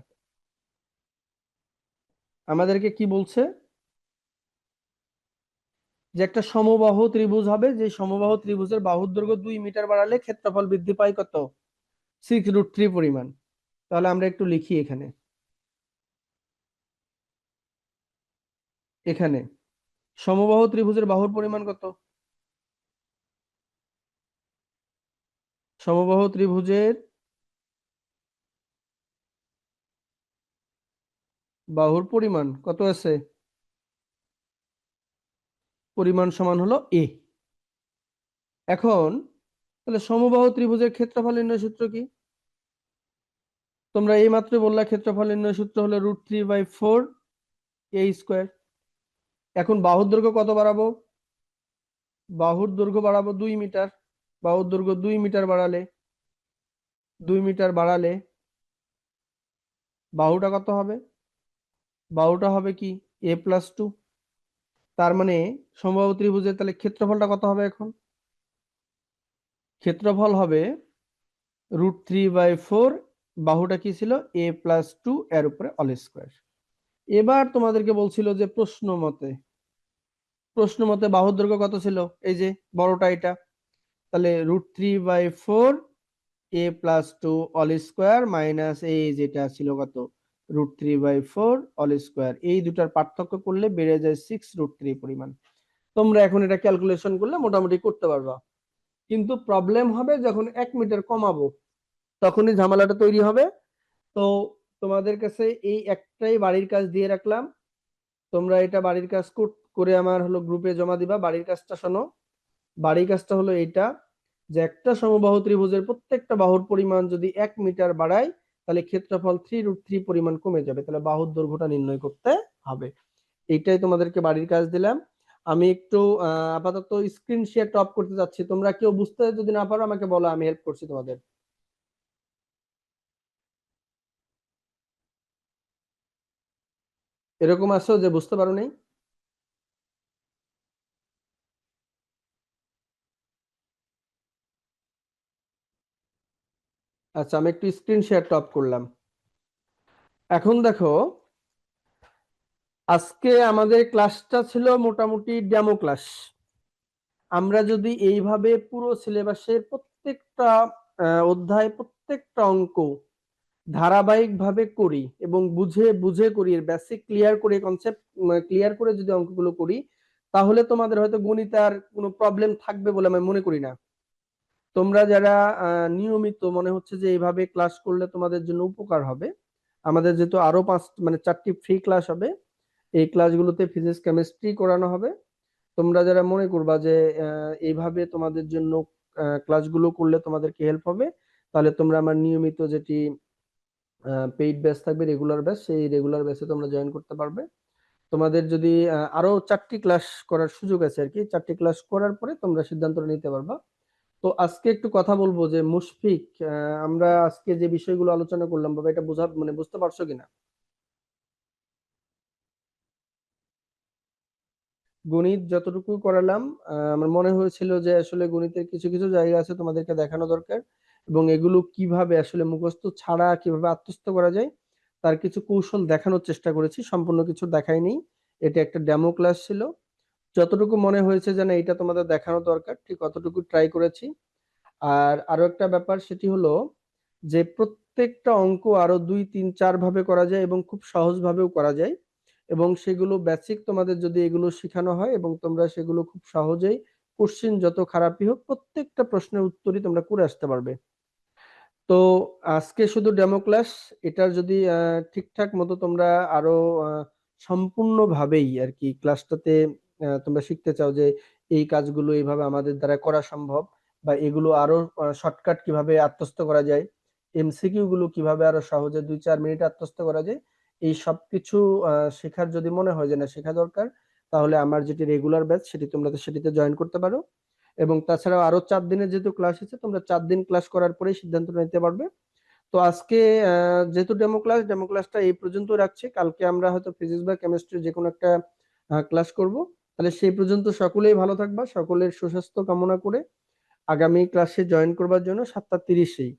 আমাদেরকে কি বলছে, যে একটা সমবাহু ত্রিভুজ হবে, যে সমবাহু ত্রিভুজের বাহুর দৈর্ঘ্য 2 মিটার বাড়ালে ক্ষেত্রফল বৃদ্ধি পায় কত? 6√3 পরিমাণ। তাহলে আমরা একটু লিখি এখানে, এখানে সমবাহু ত্রিভুজের বাহুর পরিমাণ কত? সমবাহু ত্রিভুজের বাহুর পরিমাণ কত আছে? পরিমাণ সমান হলো a। এখন তাহলে সমবাহু ত্রিভুজের ক্ষেত্রফল নির্ণয় সূত্র কি? তোমরা এই মাত্র বললা ক্ষেত্রফল নির্ণয় সূত্র হলো √3/4 a²। এখন বাহুর দৈর্ঘ্য কত বাড়াবো? বাহুর দৈর্ঘ্য বাড়াবো 2 মিটার। বাহুর দৈর্ঘ্য 2 মিটার বাড়ালে, 2 মিটার বাড়ালে বাহুটা কত হবে? বাহুটা হবে কি? a+2। তার মানে সমবাহু ত্রিভুজের তাহলে ক্ষেত্রফলটা কত হবে এখন? ক্ষেত্রফল হবে √3/4, বাহুটা কি ছিল? a+2, এর উপরে অল স্কয়ার। এবার তোমাদেরকে বলছিল যে প্রশ্ন মতে বাহুর দৈর্ঘ্য কত ছিল? এই যে বড়টা এটা, তাহলে √3/4 a+2 অল স্কয়ার মাইনাস এই যেটা ছিল কত? √3/4 অল স্কয়ার। এই দুটার পার্থক্য করলে বেড়ে যায় 6√3 পরিমাণ। তোমরা এখন এটা ক্যালকুলেশন করলে মোটামুটি করতে পারবা, কিন্তু প্রবলেম হবে যখন 1 মিটার কমাবো, তখনই ঝামেলাটা তৈরি হবে। তো তোমাদের কাছে এই একটাই বাড়ির কাজ দিয়ে রাখলাম, তোমরা এটা বাড়ির কাজ করে আমার হলো গ্রুপে জমা দিবা। বাড়ির কাজটা শোনো, বাড়ির কাজটা হলো এইটা, যে একটা সমবাহু ত্রিভুজের প্রত্যেকটা বাহুর পরিমাণ যদি 1 মিটার বাড়ায়, তাহলে ক্ষেত্রফল 3√3 পরিমাণ কমে যাবে, তাহলে বাহুর দৈর্ঘ্যটা নির্ণয় করতে হবে। এইটাই তোমাদেরকে বাড়ির কাজ দিলাম। আমি একটু আপাতত স্ক্রিন শেয়ার টপ করতে যাচ্ছি, তোমরা কেউ বুঝতে যদি না পারো আমাকে বলো, আমি হেল্প করছি তোমাদের। এরকম আছো যে বুঝতে পারো নাই? আচ্ছা, আমি একটু স্ক্রিন শেয়ার টপ করলাম। এখন দেখো, আজকে আমাদের ক্লাসটা ছিল মোটামুটি ডেমো ক্লাস। আমরা যদি এইভাবে পুরো সিলেবাসের প্রত্যেকটা অধ্যায়, প্রত্যেকটা অঙ্ক ধারাবাহিকভাবে করি এবং বুঝে বুঝে করি, এর বেসিক ক্লিয়ার করে, কনসেপ্ট ক্লিয়ার করে যদি অঙ্কগুলো করি, তাহলে তোমাদের হয়তো গণিতে আর কোনো প্রবলেম থাকবে বলে আমি মনে করি না। তোমরা যারা নিয়মিত, মনে হচ্ছে যে এইভাবে ক্লাস করলে তোমাদের জন্য উপকার হবে। আমাদের যেহেতু আরো 4টি ফ্রি ক্লাস হবে, এই ক্লাসগুলোতে ফিজিক্স কেমিস্ট্রি করানো হবে। তোমরা যারা মনে করবা যে এইভাবে তোমাদের জন্য ক্লাসগুলো করলে তোমাদেরকে হেল্প হবে, তাহলে তোমরা আমার নিয়মিত যেটি পেইড ব্যাচ থাকবে, রেগুলার ব্যাচ, সেই রেগুলার ব্যাচে তোমরা জয়েন করতে পারবে। তোমাদের যদি আরো 4টি ক্লাস করার সুযোগ আছে আর কি, 4টি ক্লাস করার পরে তোমরা সিদ্ধান্তটা নিতে পারবা। তো আজকে একটু কথা বলবো যে মুশফিক, আমরা আজকে যে বিষয়গুলো আলোচনা করলাম বাবা, এটা বুঝতে পারছো কিনা? গণিত যতটুকু করালাম, আমার মনে হয়েছিল যে আসলে গণিতের কিছু কিছু জায়গা আছে তোমাদেরকে দেখানো দরকার, এবং এগুলো কিভাবে আসলে মুখস্থ ছাড়া কিভাবে আত্মস্থ করা যায় তার কিছু কৌশল দেখানোর চেষ্টা করেছি। সম্পূর্ণ কিছু দেখাইনি, এটা একটা ডেমো ক্লাস ছিল। যতটুকু মনে হয়েছে যে না এটা তোমাদের দেখানো দরকার, ঠিক অতটুকু ট্রাই করেছি। আর আরো একটা ব্যাপার, সেটি হলো যে প্রত্যেকটা অঙ্ক আরো 2, 3, 4 ভাবে করা যায় এবং খুব সহজ ভাবেও করা যায়, এবং সেগুলো বেসিক তোমাদের যদি এগুলো শেখানো হয় এবং তোমরা সেগুলো খুব সহজেই, কোশ্চেন যত খারাপই হোক, প্রত্যেকটা প্রশ্নের উত্তরই তোমরা করে আসতে পারবে। তো আজকে শুধু ডেমো ক্লাস, এটার যদি ঠিকঠাক মতো তোমরা আরো সম্পূর্ণভাবেই আর কি ক্লাসটাতে তোমরা শিখতে চাও যে এই কাজগুলো এইভাবে আমাদের দ্বারা করা সম্ভব, বা এগুলো আরো শর্টকাট কিভাবে আত্মস্থ করা যায়, এমসিকিউ গুলো কিভাবে আরো সহজে 2-4 মিনিট আত্মস্থ করা যায়, এই সব কিছু শেখার যদি মনে হয় যে না শেখা দরকার, তাহলে আমার যেটি রেগুলার ব্যাচ সেটি তোমরা সেটিতে জয়েন করতে পারো। এবং তাছাড়াও আরো 4 দিনের যেহেতু ক্লাস আছে, তোমরা 4 দিন ক্লাস করার পরেই সিদ্ধান্ত নিতে পারবে। তো আজকে যেহেতু ডেমো ক্লাসটা এই পর্যন্ত রাখছি, কালকে আমরা হয়তো ফিজিক্স বা কেমিস্ট্রি যে কোনো একটা ক্লাস করব। তাহলে সেই পর্যন্ত সকলেই ভালো থাকবা, সকলের সুস্বাস্থ্য কামনা করে আগামী ক্লাসে জয়েন করবার জন্য 7টা 30-এই,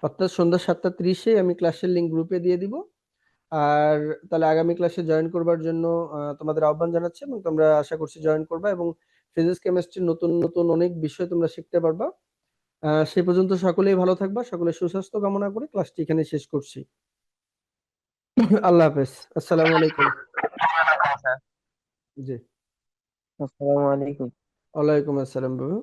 অর্থাৎ সন্ধ্যা 7টা 30-এই আমি ক্লাসের লিংক গ্রুপে দিয়ে দিব। আর তাহলে আগামী ক্লাসে জয়েন করবার জন্য তোমাদের আহ্বান জানাচ্ছি, এবং তোমরা আশা করছি জয়েন করবা, এবং ফিজিক্স কেমিস্ট্রির নতুন নতুন অনেক বিষয় তোমরা শিখতে পারবা। সেই পর্যন্ত সকলেই ভালো থাকবা, সকলের সুস্বাস্থ্য কামনা করে ক্লাসটি এখানে শেষ করছি। আল্লাহ হাফেজ, আসসালামু আলাইকুম। জি,
আসসালামু আলাইকুম।
ওয়ালাইকুম আসসালাম বাবু।